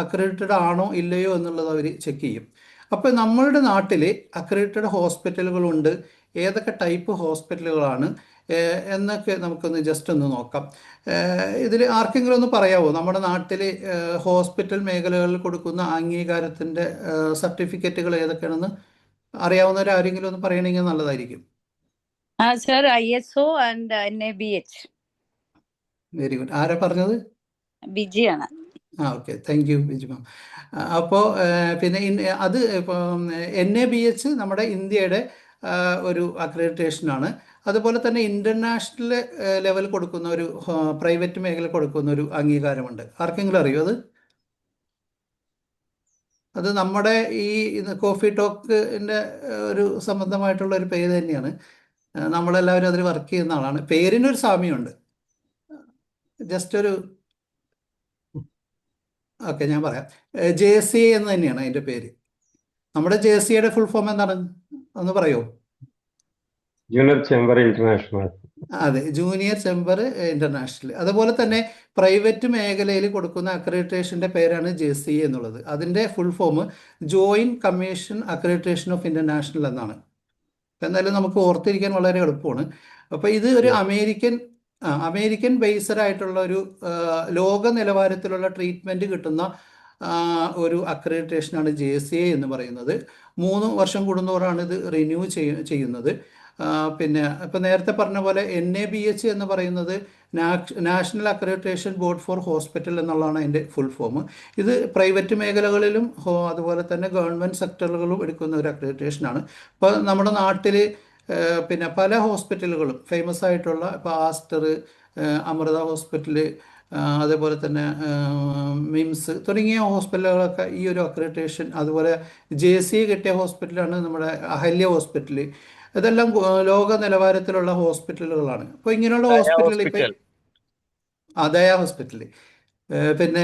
അക്രഡിറ്റഡ് ആണോ ഇല്ലയോ എന്നുള്ളത് അവർ ചെക്ക് ചെയ്യും. അപ്പോൾ നമ്മളുടെ നാട്ടിൽ അക്രഡിറ്റഡ് ഹോസ്പിറ്റലുകളുണ്ട്, ഏതൊക്കെ ടൈപ്പ് ഹോസ്പിറ്റലുകളാണ് എന്നൊക്കെ നമുക്കൊന്ന് ജസ്റ്റ് ഒന്ന് നോക്കാം. ഇതിൽ ആർക്കെങ്കിലും ഒന്ന് പറയാമോ നമ്മുടെ നാട്ടിൽ ഹോസ്പിറ്റൽ മേഖലകളിൽ കൊടുക്കുന്ന അംഗീകാരത്തിൻ്റെ സർട്ടിഫിക്കറ്റുകൾ ഏതൊക്കെയാണെന്ന് അറിയാവുന്നവരാരെങ്കിലും ഒന്ന് പറയണമെങ്കിൽ നല്ലതായിരിക്കും. Sir, ISO and NABH. Very good. ആരാ പറഞ്ഞത്? ബിജിയാണ്. ഓക്കെ, താങ്ക് യു ബിജു മാം. അപ്പോൾ പിന്നെ അത് ഇപ്പം NABH നമ്മുടെ ഇന്ത്യയുടെ ഒരു അക്രഡിറ്റേഷനാണ്. അതുപോലെ തന്നെ ഇൻ്റർനാഷണൽ ലെവൽ കൊടുക്കുന്ന ഒരു പ്രൈവറ്റ് മേഖല കൊടുക്കുന്ന ഒരു അംഗീകാരമുണ്ട്. ആർക്കെങ്കിലും അറിയോ അത്? അത് നമ്മുടെ ഈ കോഫി ടോക്കിൻ്റെ ഒരു സംബന്ധമായിട്ടുള്ള ഒരു പേര് തന്നെയാണ്. നമ്മളെല്ലാവരും അതിൽ വർക്ക് ചെയ്യുന്ന ആളാണ്. പേരിനൊരു സാമ്യമുണ്ട്. ജസ്റ്റ് ഒരു ഓക്കെ, ഞാൻ പറയാം. JCI എന്ന് തന്നെയാണ് അതിൻ്റെ പേര്. നമ്മുടെ JCIയുടെ ഫുൾ ഫോം എന്താണ് ഒന്ന് പറയുമോ? Junior chamber international. അതെ, ജൂനിയർ ചേംബർ ഇന്റർനാഷണൽ. അതുപോലെ തന്നെ പ്രൈവറ്റ് മേഖലയിൽ കൊടുക്കുന്ന അക്രഡിറ്റേഷൻ്റെ പേരാണ് JCI എന്നുള്ളത്. അതിൻ്റെ full form joint commission accreditation of international എന്നാണ്. എന്തായാലും നമുക്ക് ഓർത്തിരിക്കാൻ വളരെ എളുപ്പമാണ്. അപ്പോൾ ഇത് ഒരു അമേരിക്കൻ ബേസ്ഡ് ആയിട്ടുള്ള ഒരു ലോക നിലവാരത്തിലുള്ള ട്രീറ്റ്മെൻറ്റ് കിട്ടുന്ന ഒരു അക്രഡിറ്റേഷനാണ് JCI എന്ന് പറയുന്നത്. 3 വർഷം കൂടുന്നവരാണ് ഇത് റിന്യൂ ചെയ്യുന്നത്. പിന്നെ ഇപ്പം നേരത്തെ പറഞ്ഞ പോലെ NABH എന്ന് പറയുന്നത് national accreditation board for hospital എന്നുള്ളതാണ് അതിൻ്റെ ഫുൾ ഫോം. ഇത് പ്രൈവറ്റ് മേഖലകളിലും അതുപോലെ തന്നെ ഗവൺമെൻറ് സെക്ടറുകളിലും എടുക്കുന്ന ഒരു അക്രഡിറ്റേഷനാണ്. ഇപ്പോൾ നമ്മുടെ നാട്ടിൽ പിന്നെ പല ഹോസ്പിറ്റലുകളും ഫേമസ് ആയിട്ടുള്ള ഇപ്പോൾ ആസ്റ്റർ, അമൃത ഹോസ്പിറ്റൽ, അതേപോലെ തന്നെ മിംസ് തുടങ്ങിയ ഹോസ്പിറ്റലുകളൊക്കെ ഈ ഒരു അക്രഡിറ്റേഷൻ, അതുപോലെ JCI കിട്ടിയ ഹോസ്പിറ്റലാണ് നമ്മുടെ അഹല്യ ഹോസ്പിറ്റൽ. ഇതെല്ലാം ലോക നിലവാരത്തിലുള്ള ഹോസ്പിറ്റലുകളാണ്. അപ്പോൾ ഇങ്ങനെയുള്ള ഹോസ്പിറ്റലുകൾ ഇപ്പം ദയ ഹോസ്പിറ്റൽ, പിന്നെ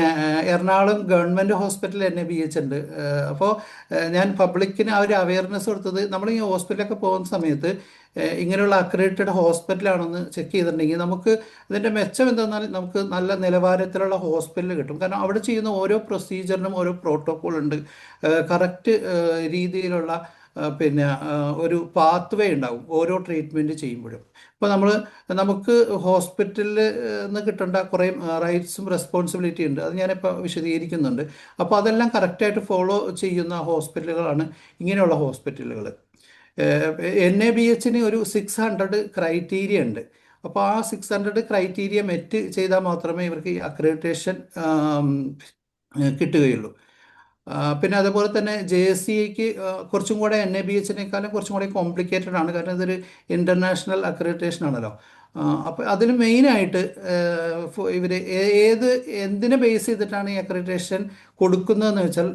എറണാകുളം ഗവൺമെൻറ് ഹോസ്പിറ്റൽ NABH ഉണ്ട്. അപ്പോൾ ഞാൻ പബ്ലിക്കിന് ആ ഒരു അവയർനെസ് കൊടുത്തത്, നമ്മൾ ഈ ഹോസ്പിറ്റലൊക്കെ പോകുന്ന സമയത്ത് ഇങ്ങനെയുള്ള അക്രഡിറ്റഡ് ഹോസ്പിറ്റലാണെന്ന് ചെക്ക് ചെയ്തിട്ടുണ്ടെങ്കിൽ നമുക്ക് ഇതിൻ്റെ മെച്ചം എന്തെന്നാൽ നമുക്ക് നല്ല നിലവാരത്തിലുള്ള ഹോസ്പിറ്റൽ കിട്ടും. കാരണം അവിടെ ചെയ്യുന്ന ഓരോ പ്രൊസീജിയറിനും ഓരോ പ്രോട്ടോക്കോൾ ഉണ്ട്. കറക്റ്റ് രീതിയിലുള്ള പിന്നെ ഒരു പാത്ത് വേ ഉണ്ടാവും ഓരോ ട്രീറ്റ്മെൻറ്റ് ചെയ്യുമ്പോഴും. ഇപ്പോൾ നമുക്ക് ഹോസ്പിറ്റലിൽ നിന്ന് കിട്ടേണ്ട കുറേ റൈറ്റ്സും റെസ്പോൺസിബിലിറ്റി ഉണ്ട്. അത് ഞാനിപ്പോൾ വിശദീകരിക്കുന്നുണ്ട്. അപ്പോൾ അതെല്ലാം കറക്റ്റായിട്ട് ഫോളോ ചെയ്യുന്ന ഹോസ്പിറ്റലുകളാണ് ഇങ്ങനെയുള്ള ഹോസ്പിറ്റലുകൾ. NABHന് ഒരു 600 ക്രൈറ്റീരിയ ഉണ്ട്. അപ്പോൾ ആ 600 ക്രൈറ്റീരിയ മെറ്റ് ചെയ്താൽ മാത്രമേ ഇവർക്ക് ഈ അക്രഡിറ്റേഷൻ കിട്ടുകയുള്ളൂ. പിന്നെ അതുപോലെ തന്നെ JCIക്ക് കുറച്ചും കൂടെ NABHനേക്കാളും കുറച്ചും കൂടെ കോംപ്ലിക്കേറ്റഡ് ആണ്. കാരണം ഇതൊരു ഇൻ്റർനാഷണൽ അക്രഡിറ്റേഷൻ ആണല്ലോ. അപ്പോൾ അതിൽ മെയിനായിട്ട് ഇവർ എന്തിനെ ബേസ് ചെയ്തിട്ടാണ് ഈ അക്രഡിറ്റേഷൻ കൊടുക്കുന്നതെന്ന് വെച്ചാൽ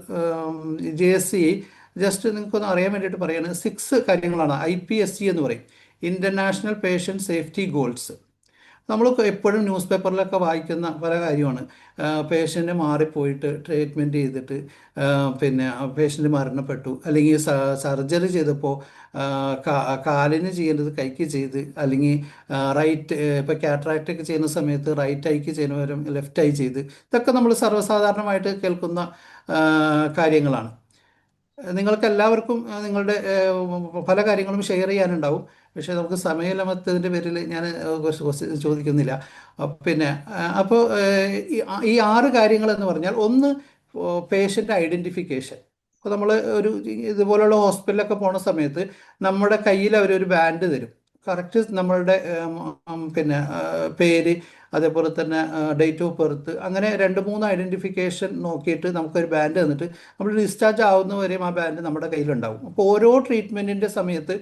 JCI ജസ്റ്റ് നിങ്ങൾക്കൊന്ന് അറിയാൻ വേണ്ടിയിട്ട് പറയുകയാണ്. 6 കാര്യങ്ങളാണ്. IPSC എന്ന് പറയും, ഇൻ്റർനാഷണൽ പേഷ്യൻ്റ് സേഫ്റ്റി ഗോൾസ്. നമ്മൾ എപ്പോഴും ന്യൂസ് പേപ്പറിലൊക്കെ വായിക്കുന്ന പല കാര്യമാണ്. പേഷ്യൻ്റ് മാറിപ്പോയിട്ട് ട്രീറ്റ്മെൻറ്റ് ചെയ്തിട്ട് പിന്നെ പേഷ്യൻ്റ് മരണപ്പെട്ടു, അല്ലെങ്കിൽ സർജറി ചെയ്തപ്പോൾ കാലിന് ചെയ്യേണ്ടത് കൈക്ക് ചെയ്ത്, അല്ലെങ്കിൽ റൈറ്റ് ഇപ്പോൾ കാറ്ററാക്റ്റൊക്കെ ചെയ്യുന്ന സമയത്ത് റൈറ്റ് ഐക്ക് ചെയ്യുന്ന പകരം ലെഫ്റ്റ് ഐ ചെയ്ത്. ഇതൊക്കെ നമ്മൾ സർവ്വസാധാരണമായിട്ട് കേൾക്കുന്ന കാര്യങ്ങളാണ്. നിങ്ങൾക്ക് എല്ലാവർക്കും നിങ്ങളുടെ പല കാര്യങ്ങളും ഷെയർ ചെയ്യാനുണ്ടാവും. പക്ഷേ നമുക്ക് സമയമില്ലാത്തതിൻ്റെ പേരിൽ ഞാൻ കുറച്ച് ചോദിക്കുന്നില്ല. പിന്നെ അപ്പോൾ ഈ 6 കാര്യങ്ങളെന്ന് പറഞ്ഞാൽ, ഒന്ന് പേഷ്യൻ്റ് ഐഡൻറ്റിഫിക്കേഷൻ. അപ്പോൾ നമ്മൾ ഒരു ഇതുപോലുള്ള ഹോസ്പിറ്റലിലൊക്കെ പോണ സമയത്ത് നമ്മുടെ കയ്യിൽ അവരൊരു ബാൻഡ് തരും. കറക്റ്റ് നമ്മളുടെ പിന്നെ പേര്, അതേപോലെ തന്നെ ഡേറ്റ് ഓഫ് ബർത്ത്, അങ്ങനെ 2-3 ഐഡൻറ്റിഫിക്കേഷൻ നോക്കിയിട്ട് നമുക്കൊരു ബാൻഡ് തന്നിട്ട് നമ്മൾ ഡിസ്ചാർജ് ആവുന്നവരെയും ആ ബാൻഡ് നമ്മുടെ കയ്യിലുണ്ടാവും. അപ്പോൾ ഓരോ ട്രീറ്റ്മെൻറ്റിൻ്റെ സമയത്ത്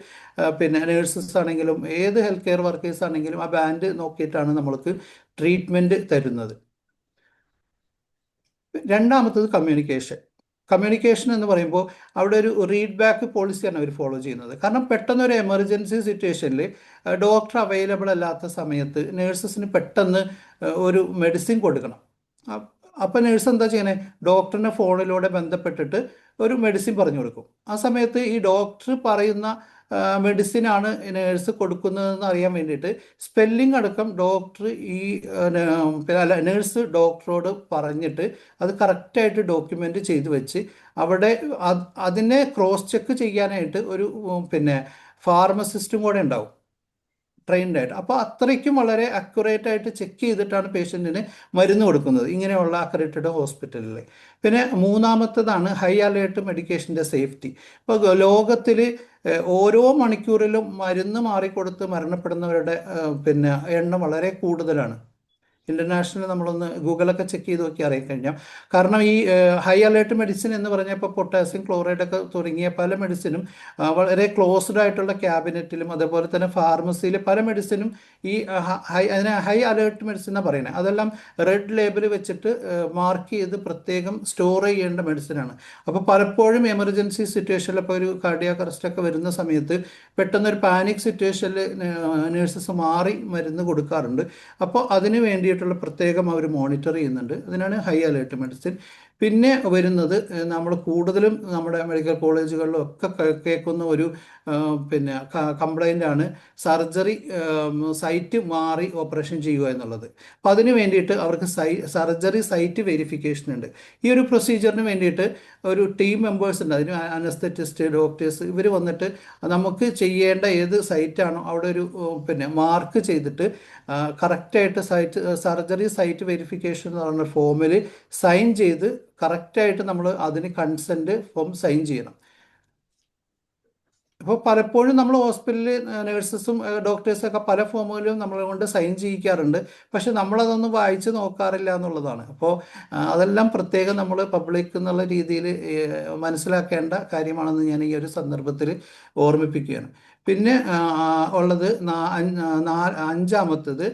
പിന്നെ നേഴ്സസ് ആണെങ്കിലും ഏത് ഹെൽത്ത് കെയർ വർക്കേഴ്സ് ആണെങ്കിലും ആ ബാൻഡ് നോക്കിയിട്ടാണ് നമ്മൾക്ക് ട്രീറ്റ്മെൻറ്റ് തരുന്നത്. രണ്ടാമത്തത് കമ്മ്യൂണിക്കേഷൻ എന്ന് പറയുമ്പോൾ അവിടെ ഒരു റീഡ് ബാക്ക് പോളിസിയാണ് അവർ ഫോളോ ചെയ്യുന്നത്. കാരണം പെട്ടെന്നൊരു എമർജൻസി സിറ്റുവേഷനിൽ ഡോക്ടർ അവൈലബിൾ അല്ലാത്ത സമയത്ത് നേഴ്സസിന് പെട്ടെന്ന് ഒരു മെഡിസിൻ കൊടുക്കണം. അപ്പോൾ നേഴ്സ് എന്താ ചെയ്യണേ? ഡോക്ടറിനെ ഫോണിലൂടെ ബന്ധപ്പെട്ടിട്ട് ഒരു മെഡിസിൻ പറഞ്ഞു കൊടുക്കും. ആ സമയത്ത് ഈ ഡോക്ടർ പറയുന്ന മെഡിസിനാണ് നേഴ്സ് കൊടുക്കുന്നതെന്ന് അറിയാൻ വേണ്ടിയിട്ട് സ്പെല്ലിംഗ് അടക്കം ഡോക്ടർ നേഴ്സ് ഡോക്ടറോട് പറഞ്ഞിട്ട് അത് കറക്റ്റായിട്ട് ഡോക്യുമെൻ്റ് ചെയ്ത് വെച്ച് അവിടെ അതിനെ ക്രോസ് ചെക്ക് ചെയ്യാനായിട്ട് ഒരു പിന്നെ ഫാർമസിസ്റ്റും കൂടെ ഉണ്ടാവും, ട്രെയിൻഡ് ആയിട്ട്. അപ്പോൾ അത്രയ്ക്കും വളരെ അക്യുറേറ്റ് ആയിട്ട് ചെക്ക് ചെയ്തിട്ടാണ് പേഷ്യൻറ്റിന് മരുന്ന് കൊടുക്കുന്നത് ഇങ്ങനെയുള്ള അക്രഡിറ്റഡ് ഹോസ്പിറ്റലിൽ. പിന്നെ മൂന്നാമത്തേതാണ് ഹൈ അലേർട്ട് മെഡിക്കേഷൻ്റെ സേഫ്റ്റി. ഇപ്പോൾ ലോകത്തിൽ ഓരോ മണിക്കൂറിലും മരുന്ന് മാറിക്കൊടുത്ത് മരണപ്പെടുന്നവരുടെ പിന്നെ എണ്ണം വളരെ കൂടുതലാണ്. ഇൻ്റർനാഷണൽ നമ്മളൊന്ന് ഗൂഗിളൊക്കെ ചെക്ക് ചെയ്ത് നോക്കി അറിയിക്കഴിഞ്ഞാൽ. കാരണം ഈ ഹൈ അലേർട്ട് മെഡിസിൻ എന്ന് പറഞ്ഞപ്പോൾ പൊട്ടാസ്യം ക്ലോറൈഡ് ഒക്കെ തുടങ്ങിയ പല മെഡിസിനും വളരെ ക്ലോസ്ഡ് ആയിട്ടുള്ള ക്യാബിനറ്റിലും അതുപോലെ തന്നെ ഫാർമസിയിൽ പല മെഡിസിനും ഈ അതിനെ ഹൈ അലേർട്ട് മെഡിസിൻ എന്നാണ് പറയുന്നത്. അതെല്ലാം റെഡ് ലേബിൾ വെച്ചിട്ട് മാർക്ക് ചെയ്ത് പ്രത്യേകം സ്റ്റോർ ചെയ്യേണ്ട മെഡിസിനാണ്. അപ്പോൾ പലപ്പോഴും എമർജൻസി സിറ്റുവേഷനിൽ ഇപ്പോൾ ഒരു കാർഡിയാക് അറസ്റ്റ് ഒക്കെ വരുന്ന സമയത്ത് പെട്ടെന്നൊരു പാനിക് സിറ്റുവേഷനിൽ നേഴ്സസ് മാറി മരുന്ന് കൊടുക്കാറുണ്ട്. അപ്പോൾ അതിന് വേണ്ടിയിട്ടുള്ള പ്രത്യേകം അവർ മോണിറ്റർ ചെയ്യുന്നുണ്ട്. അതിനാണ് ഹൈ അലേർട്ട് മെഡിസിൻ. പിന്നെ വരുന്നത് നമ്മൾ കൂടുതലും നമ്മുടെ മെഡിക്കൽ കോളേജുകളിലും ഒക്കെ കേൾക്കുന്ന ഒരു പിന്നെ കംപ്ലൈൻ്റ് ആണ് സർജറി സൈറ്റ് മാറി ഓപ്പറേഷൻ ചെയ്യുക എന്നുള്ളത്. അപ്പം അതിന് വേണ്ടിയിട്ട് അവർക്ക് സർജറി സൈറ്റ് വെരിഫിക്കേഷൻ ഉണ്ട്. ഈ ഒരു പ്രൊസീജിയറിന് വേണ്ടിയിട്ട് ഒരു ടീം മെമ്പേഴ്സ് ഉണ്ട്. അതിന് അനസ്തെറ്റിസ്റ്റ്, ഡോക്ടേഴ്സ്, ഇവർ വന്നിട്ട് നമുക്ക് ചെയ്യേണ്ട ഏത് സൈറ്റാണോ അവിടെ ഒരു പിന്നെ മാർക്ക് ചെയ്തിട്ട് കറക്റ്റായിട്ട് സർജറി സൈറ്റ് വെരിഫിക്കേഷൻ എന്ന് പറയുന്ന ഫോമിൽ സൈൻ ചെയ്ത് കറക്റ്റായിട്ട് നമ്മൾ അതിന് കൺസെൻറ്റ് ഫോം സൈൻ ചെയ്യണം. അപ്പോൾ പലപ്പോഴും നമ്മൾ ഹോസ്പിറ്റലിൽ നേഴ്സസും ഡോക്ടേഴ്സൊക്കെ പല ഫോമുകളിലും നമ്മളെ കൊണ്ട് സൈൻ ചെയ്യിക്കാറുണ്ട്. പക്ഷെ നമ്മളതൊന്നും വായിച്ച് നോക്കാറില്ല എന്നുള്ളതാണ്. അപ്പോൾ അതെല്ലാം പ്രത്യേകം നമ്മൾ പബ്ലിക് എന്നുള്ള രീതിയിൽ മനസ്സിലാക്കേണ്ട കാര്യമാണെന്ന് ഞാൻ ഈ ഒരു സന്ദർഭത്തിൽ ഓർമ്മിപ്പിക്കുകയാണ്. പിന്നെ ഉള്ളത് അഞ്ചാമത്തത്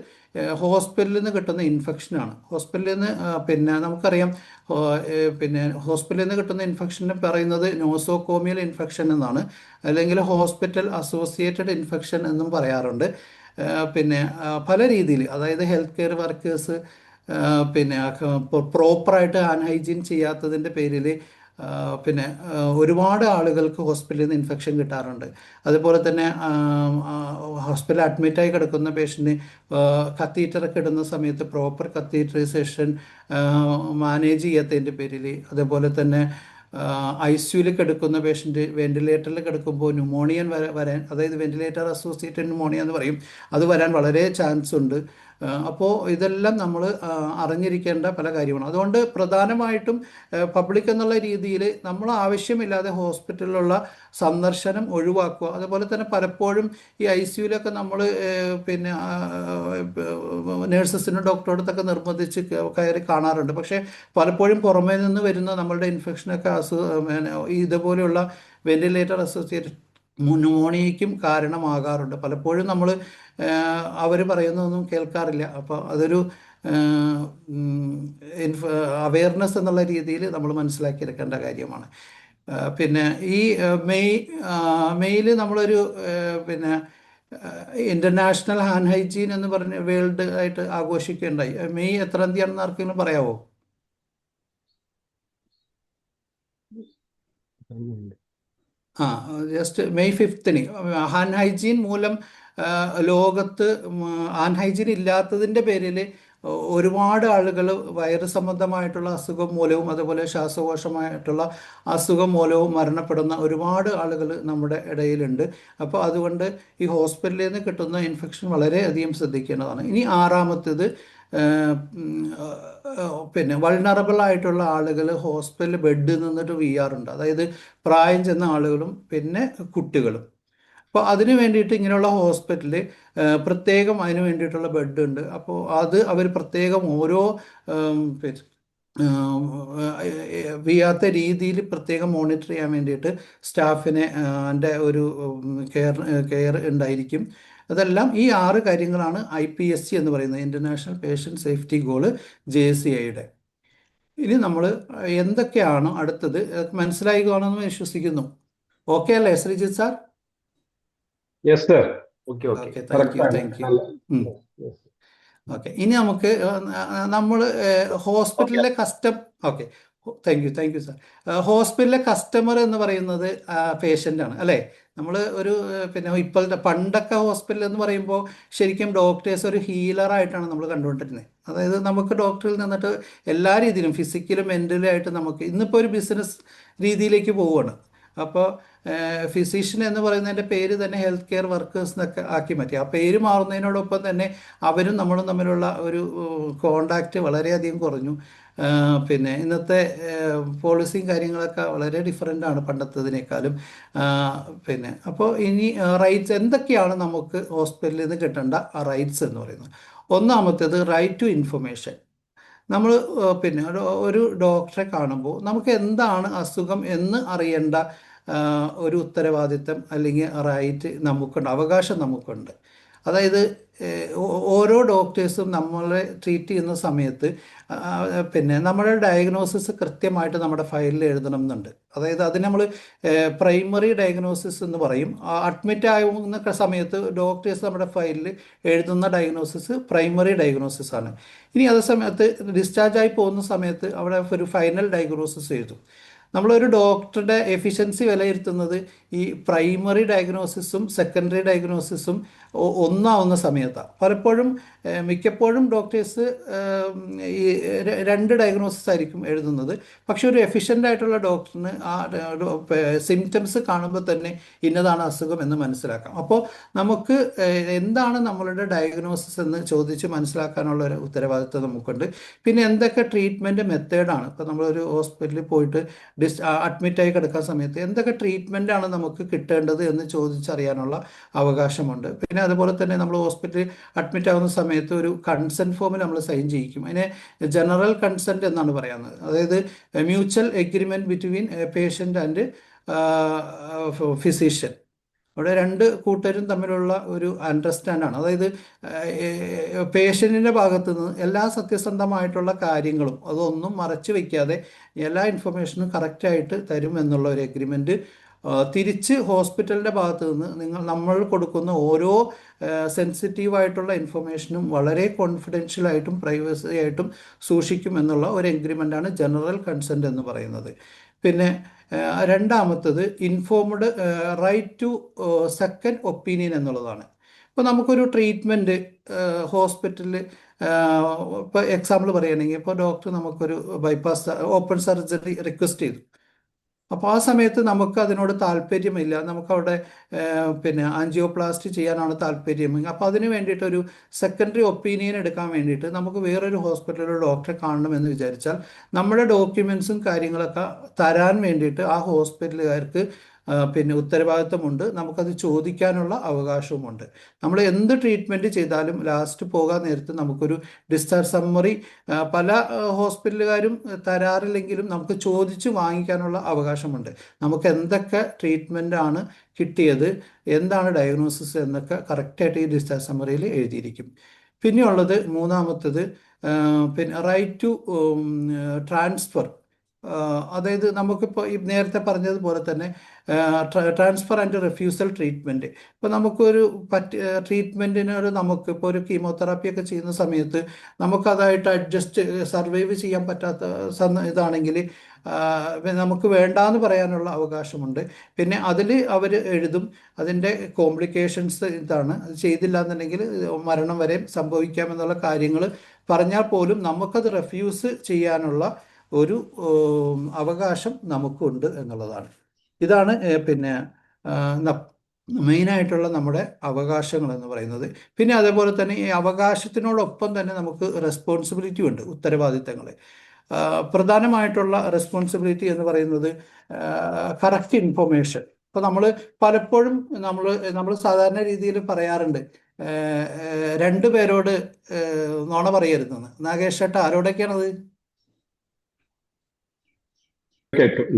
ഹോസ്പിറ്റലിൽ നിന്ന് കിട്ടുന്ന ഇൻഫെക്ഷനാണ്. ഹോസ്പിറ്റലിൽ നിന്ന് പിന്നെ നമുക്കറിയാം പിന്നെ ഹോസ്പിറ്റലിൽ നിന്ന് കിട്ടുന്ന ഇൻഫെക്ഷന് പറയുന്നത് നോസോകോമിയൽ ഇൻഫെക്ഷൻ എന്നാണ്, അല്ലെങ്കിൽ ഹോസ്പിറ്റൽ അസോസിയേറ്റഡ് ഇൻഫെക്ഷൻ എന്നും പറയാറുണ്ട്. പിന്നെ പല രീതിയിൽ, അതായത് ഹെൽത്ത് കെയർ വർക്കേഴ്സ് പിന്നെ പ്രോപ്പറായിട്ട് ഹാൻഡ് ഹൈജീൻ ചെയ്യാത്തതിൻ്റെ പേരിൽ പിന്നെ ഒരുപാട് ആളുകൾക്ക് ഹോസ്പിറ്റലിൽ നിന്ന് ഇൻഫെക്ഷൻ കിട്ടാറുണ്ട്. അതുപോലെ തന്നെ ഹോസ്പിറ്റലിൽ അഡ്മിറ്റായി കിടക്കുന്ന പേഷ്യൻറ്റിന് കത്തീറ്ററൊക്കെ ഇടുന്ന സമയത്ത് പ്രോപ്പർ കത്തീറ്ററൈസേഷൻ മാനേജ് ചെയ്യാത്തതിൻ്റെ പേരിൽ, അതുപോലെ തന്നെ ICUവിൽ കിടക്കുന്ന പേഷ്യൻറ്റ് വെൻറ്റിലേറ്ററിൽ കിടക്കുമ്പോൾ ന്യൂമോണിയ വരാൻ, അതായത് വെൻറ്റിലേറ്റർ അസോസിയേറ്റഡ് ന്യൂമോണിയ എന്ന് പറയും, അത് വരാൻ വളരെ ചാൻസ് ഉണ്ട്. അപ്പോൾ ഇതെല്ലാം നമ്മൾ അറിഞ്ഞിരിക്കേണ്ട പല കാര്യമാണ്. അതുകൊണ്ട് പ്രധാനമായിട്ടും പബ്ലിക് എന്നുള്ള രീതിയിൽ നമ്മൾ ആവശ്യമില്ലാതെ ഹോസ്പിറ്റലിലുള്ള സന്ദർശനം ഒഴിവാക്കുക. അതുപോലെ തന്നെ പലപ്പോഴും ഈ ICUവിലൊക്കെ നമ്മൾ പിന്നെ നേഴ്സസിനും ഡോക്ടറോടത്തൊക്കെ നിർബന്ധിച്ച് കയറി കാണാറുണ്ട്. പക്ഷേ പലപ്പോഴും പുറമേ നിന്ന് വരുന്ന നമ്മളുടെ ഇൻഫെക്ഷനൊക്കെ ഇതുപോലെയുള്ള വെന്റിലേറ്റർ അസോസിയേറ്റഡ് ന്യൂമോണിയയ്ക്കും കാരണമാകാറുണ്ട്. പലപ്പോഴും നമ്മൾ അവർ പറയുന്നതൊന്നും കേൾക്കാറില്ല. അപ്പോൾ അതൊരു അവെയർനെസ് എന്നുള്ള രീതിയിൽ നമ്മൾ മനസ്സിലാക്കിയെടുക്കേണ്ട കാര്യമാണ്. പിന്നെ ഈ മെയ്യിൽ നമ്മളൊരു പിന്നെ ഇൻ്റർനാഷണൽ ഹാൻഡ് ഹൈജീൻ എന്ന് പറഞ്ഞ് വേൾഡ് ആയിട്ട് ആഘോഷിക്കുകയുണ്ടായി. മെയ് എത്രാം തീയതിയാണെന്ന് ആർക്കെങ്കിലും പറയാമോ? ജസ്റ്റ് മെയ് 5-ന് ഹാൻഡ് ഹൈജീൻ മൂലം ലോകത്ത് ഹാൻഡ് ഹൈജീൻ ഇല്ലാത്തതിൻ്റെ പേരിൽ ഒരുപാട് ആളുകൾ വൈറസ് സംബന്ധമായിട്ടുള്ള അസുഖം മൂലവും അതുപോലെ ശ്വാസകോശമായിട്ടുള്ള അസുഖം മൂലവും മരണപ്പെടുന്ന ഒരുപാട് ആളുകൾ നമ്മുടെ ഇടയിലുണ്ട്. അപ്പോൾ അതുകൊണ്ട് ഈ ഹോസ്പിറ്റലിൽ നിന്ന് കിട്ടുന്ന ഇൻഫെക്ഷൻ വളരെയധികം ശ്രദ്ധിക്കേണ്ടതാണ്. ഇനി ആറാമത്തേത് പിന്നെ വൾണറബിൾ ആയിട്ടുള്ള ആളുകൾ ഹോസ്പിറ്റലിൽ ബെഡിൽ നിന്നിട്ട് വീഴാറുണ്ട്. അതായത് പ്രായം ചെന്ന ആളുകളും പിന്നെ കുട്ടികളും. അപ്പോൾ അതിന് വേണ്ടിയിട്ട് ഇങ്ങനെയുള്ള ഹോസ്പിറ്റലിൽ പ്രത്യേകം അതിന് വേണ്ടിയിട്ടുള്ള ബെഡ് ഉണ്ട്. അപ്പോൾ അത് അവർ പ്രത്യേകം ഓരോ വീഴാത്ത രീതിയിൽ പ്രത്യേകം മോണിറ്റർ ചെയ്യാൻ വേണ്ടിയിട്ട് സ്റ്റാഫിനെ ഒരു കെയർ ഉണ്ടായിരിക്കും. അതെല്ലാം ഈ 6 കാര്യങ്ങളാണ് IPSC എന്ന് പറയുന്നത്, ഇൻ്റർനാഷണൽ പേഷ്യൻ്റ് സേഫ്റ്റി ഗോള് JCIയുടെ. ഇനി നമ്മൾ എന്തൊക്കെയാണോ അടുത്തത് മനസ്സിലായി കാണുമെന്ന് വിശ്വസിക്കുന്നു. ഓക്കെ അല്ലേ Sreejith sir? Yes sir. Okay. Okay, thank you. Okay, ഇനി നമുക്ക് നമ്മൾ ഹോസ്പിറ്റലിലെ ഓക്കെ, താങ്ക് യു സാർ. ഹോസ്പിറ്റലിലെ കസ്റ്റമർ എന്ന് പറയുന്നത് പേഷ്യൻ്റാണ് അല്ലേ? നമ്മൾ ഒരു പിന്നെ ഇപ്പോഴത്തെ പണ്ടൊക്കെ ഹോസ്പിറ്റൽ എന്ന് പറയുമ്പോൾ ശരിക്കും ഡോക്ടേഴ്സ് ഒരു ഹീലറായിട്ടാണ് നമ്മൾ കണ്ടുകൊണ്ടിരുന്നത്. അതായത് നമുക്ക് ഡോക്ടറിൽ നിന്നിട്ട് എല്ലാ രീതിയിലും ഫിസിക്കലും മെൻ്റലും ആയിട്ട് നമുക്ക് ഇന്നിപ്പോൾ ഒരു ബിസിനസ് രീതിയിലേക്ക് പോവുകയാണ്. അപ്പോൾ ഫിസിഷ്യൻ എന്ന് പറയുന്നതിൻ്റെ പേര് തന്നെ ഹെൽത്ത് കെയർ വർക്കേഴ്സ് എന്നൊക്കെ ആക്കി മാറ്റി. ആ പേര് മാറുന്നതിനോടൊപ്പം തന്നെ അവരും നമ്മളും തമ്മിലുള്ള ഒരു കോണ്ടാക്റ്റ് വളരെയധികം കുറഞ്ഞു. പിന്നെ ഇന്നത്തെ പോളിസിയും കാര്യങ്ങളൊക്കെ വളരെ ഡിഫറെൻ്റാണ് പണ്ടത്തതിനേക്കാളും. പിന്നെ അപ്പോൾ ഇനി റൈറ്റ്സ് എന്തൊക്കെയാണ് നമുക്ക് ഹോസ്പിറ്റലിൽ നിന്ന് കിട്ടേണ്ട റൈറ്റ്സ് എന്ന് പറയുന്നത്? ഒന്നാമത്തേത് റൈറ്റ് ടു ഇൻഫർമേഷൻ. നമ്മൾ പിന്നെ ഒരു ഡോക്ടറെ കാണുമ്പോൾ നമുക്ക് എന്താണ് അസുഖം എന്ന് അറിയേണ്ട ഒരു ഉത്തരവാദിത്തം അല്ലെങ്കിൽ റൈറ്റ് നമുക്കുണ്ട്, അവകാശം നമുക്കുണ്ട്. അതായത് ഓരോ ഡോക്ടേഴ്സും നമ്മളെ ട്രീറ്റ് ചെയ്യുന്ന സമയത്ത് പിന്നെ നമ്മുടെ ഡയഗ്നോസിസ് കൃത്യമായിട്ട് നമ്മുടെ ഫയലിൽ എഴുതണം എന്നുണ്ട്. അതായത് അതിന് നമ്മൾ പ്രൈമറി ഡയഗ്നോസിസ് എന്ന് പറയും. അഡ്മിറ്റ് ആകുന്ന സമയത്ത് ഡോക്ടേഴ്സ് നമ്മുടെ ഫയലിൽ എഴുതുന്ന ഡയഗ്നോസിസ് പ്രൈമറി ഡയഗ്നോസിസ് ആണ്. ഇനി അതേ സമയത്ത് ഡിസ്ചാർജായി പോകുന്ന സമയത്ത് അവിടെ ഒരു ഫൈനൽ ഡയഗ്നോസിസ് എഴുതും. നമ്മളൊരു ഡോക്ടറുടെ എഫിഷ്യൻസി വിലയിരുത്തുന്നത് ഈ പ്രൈമറി ഡയഗ്നോസിസും സെക്കൻഡറി ഡയഗ്നോസിസും ഒന്നാവുന്ന സമയത്താണ്. പലപ്പോഴും മിക്കപ്പോഴും ഡോക്ടേഴ്സ് ഈ രണ്ട് ഡയഗ്നോസിസ് ആയിരിക്കും എഴുതുന്നത്. പക്ഷെ ഒരു എഫിഷ്യൻ്റ് ആയിട്ടുള്ള ഡോക്ടറിന് ആ സിംറ്റംസ് കാണുമ്പോൾ തന്നെ ഇന്നതാണ് അസുഖം എന്ന് മനസ്സിലാക്കാം. അപ്പോൾ നമുക്ക് എന്താണ് നമ്മളുടെ ഡയഗ്നോസിസ് എന്ന് ചോദിച്ച് മനസ്സിലാക്കാനുള്ള ഒരു ഉത്തരവാദിത്വം നമുക്കുണ്ട്. പിന്നെ എന്തൊക്കെ ട്രീറ്റ്മെൻറ്റ് മെത്തേഡാണ്, ഇപ്പോൾ നമ്മളൊരു ഹോസ്പിറ്റലിൽ പോയിട്ട് അഡ്മിറ്റായി കിടക്കാൻ സമയത്ത് എന്തൊക്കെ ട്രീറ്റ്മെൻറ്റാണ് നമുക്ക് കിട്ടേണ്ടത് എന്ന് ചോദിച്ചറിയാനുള്ള അവകാശമുണ്ട്. പിന്നെ അതുപോലെ തന്നെ നമ്മൾ ഹോസ്പിറ്റലിൽ അഡ്മിറ്റ് ആകുന്ന സമയത്ത് ഒരു കൺസെൻറ്റ് ഫോമിൽ നമ്മൾ സൈൻ ചെയ്യിക്കും. അതിനെ ജനറൽ കൺസെൻറ്റ് എന്നാണ് പറയുന്നത്. അതായത് mutual agreement between patient and physician. അവിടെ രണ്ട് കൂട്ടരും തമ്മിലുള്ള ഒരു അണ്ടർസ്റ്റാൻഡാണ്. അതായത് പേഷ്യൻറ്റിൻ്റെ ഭാഗത്തു നിന്ന് എല്ലാ സത്യസന്ധമായിട്ടുള്ള കാര്യങ്ങളും അതൊന്നും മറച്ചു വയ്ക്കാതെ എല്ലാ ഇൻഫർമേഷനും കറക്റ്റായിട്ട് തരും എന്നുള്ള ഒരു എഗ്രിമെൻറ്റ് തിരിച്ച് ഹോസ്പിറ്റലിൻ്റെ ഭാഗത്തു നിന്ന് നമ്മൾ കൊടുക്കുന്ന ഓരോ സെൻസിറ്റീവായിട്ടുള്ള ഇൻഫർമേഷനും വളരെ കോൺഫിഡൻഷ്യലായിട്ടും പ്രൈവസി ആയിട്ടും സൂക്ഷിക്കും എന്നുള്ള ഒരു എഗ്രിമെൻ്റാണ് ജനറൽ കൺസെൻറ്റ് എന്ന് പറയുന്നത്. പിന്നെ രണ്ടാമത്തത് informed right to second opinion എന്നുള്ളതാണ്. ഇപ്പോൾ നമുക്കൊരു ട്രീറ്റ്മെൻറ്റ് ഹോസ്പിറ്റലിൽ ഇപ്പോൾ എക്സാമ്പിൾ പറയുകയാണെങ്കിൽ ഇപ്പോൾ ഡോക്ടർ നമുക്കൊരു ബൈപ്പാസ് ഓപ്പൺ സർജറി റിക്വസ്റ്റ് ചെയ്തു. അപ്പോൾ ആ സമയത്ത് നമുക്ക് അതിനോട് താല്പര്യമില്ല, നമുക്കവിടെ പിന്നെ ആൻജിയോപ്ലാസ്റ്റി ചെയ്യാനാണ് താല്പര്യം. അപ്പോൾ അതിന് വേണ്ടിയിട്ടൊരു സെക്കൻഡറി ഒപ്പീനിയൻ എടുക്കാൻ വേണ്ടിയിട്ട് നമുക്ക് വേറൊരു ഹോസ്പിറ്റലിൽ ഡോക്ടറെ കാണണമെന്ന് വിചാരിച്ചാൽ നമ്മുടെ ഡോക്യുമെൻസും കാര്യങ്ങളൊക്കെ തരാൻ വേണ്ടിയിട്ട് ആ ഹോസ്പിറ്റലുകാർക്ക് പിന്നെ ഉത്തരവാദിത്തമുണ്ട്. നമുക്കത് ചോദിക്കാനുള്ള അവകാശവുമുണ്ട്. നമ്മൾ എന്ത് ട്രീറ്റ്മെൻറ്റ് ചെയ്താലും ലാസ്റ്റ് പോകാൻ നേരത്ത് നമുക്കൊരു ഡിസ്ചാർജ് സമ്മറി പല ഹോസ്പിറ്റലുകാരും തരാറില്ലെങ്കിലും നമുക്ക് ചോദിച്ച് വാങ്ങിക്കാനുള്ള അവകാശമുണ്ട്. നമുക്ക് എന്തൊക്കെ ട്രീറ്റ്മെൻറ്റാണ് കിട്ടിയത്, എന്താണ് ഡയഗ്നോസിസ് എന്നൊക്കെ കറക്റ്റായിട്ട് ഈ ഡിസ്ചാർജ് സമ്മറിയിൽ എഴുതിയിരിക്കും. പിന്നെയുള്ളത് മൂന്നാമത്തത് പിന്നെ റൈറ്റ് ടു ട്രാൻസ്ഫർ. അതായത് നമുക്കിപ്പോൾ ഈ നേരത്തെ പറഞ്ഞതുപോലെ തന്നെ ട്രാൻസ്ഫർ ആൻഡ് റിഫ്യൂസൽ ട്രീറ്റ്മെൻറ്റ്. ഇപ്പോൾ നമുക്കൊരു ട്രീറ്റ്മെൻറ്റിനൊരു നമുക്കിപ്പോൾ ഒരു കീമോതെറാപ്പിയൊക്കെ ചെയ്യുന്ന സമയത്ത് നമുക്കതായിട്ട് അഡ്ജസ്റ്റ് സർവൈവ് ചെയ്യാൻ പറ്റാത്ത ഇതാണെങ്കിൽ നമുക്ക് വേണ്ടാന്ന് പറയാനുള്ള അവകാശമുണ്ട്. പിന്നെ അതിൽ അവർ എഴുതും അതിൻ്റെ കോംപ്ലിക്കേഷൻസ് ഇതാണ്, അത് ചെയ്തില്ല എന്നുണ്ടെങ്കിൽ മരണം വരെ സംഭവിക്കാമെന്നുള്ള കാര്യങ്ങൾ പറഞ്ഞാൽ പോലും നമുക്കത് റെഫ്യൂസ് ചെയ്യാനുള്ള ഒരു അവകാശം നമുക്കുണ്ട് എന്നുള്ളതാണ്. ഇതാണ് പിന്നെ മെയിനായിട്ടുള്ള നമ്മുടെ അവകാശങ്ങൾ എന്ന് പറയുന്നത്. പിന്നെ അതേപോലെ തന്നെ ഈ അവകാശത്തിനോടൊപ്പം തന്നെ നമുക്ക് റെസ്പോൺസിബിലിറ്റി ഉണ്ട്, ഉത്തരവാദിത്തങ്ങൾ. പ്രധാനമായിട്ടുള്ള റെസ്പോൺസിബിലിറ്റി എന്ന് പറയുന്നത് കറക്റ്റ് ഇൻഫർമേഷൻ. ഇപ്പോൾ നമ്മൾ പലപ്പോഴും നമ്മൾ സാധാരണ രീതിയിൽ പറയാറുണ്ട് രണ്ടു പേരോട് നുണ പറയരുതെന്ന്. നാഗേഷ് ചേട്ടാ, ആരോടൊക്കെയാണത്?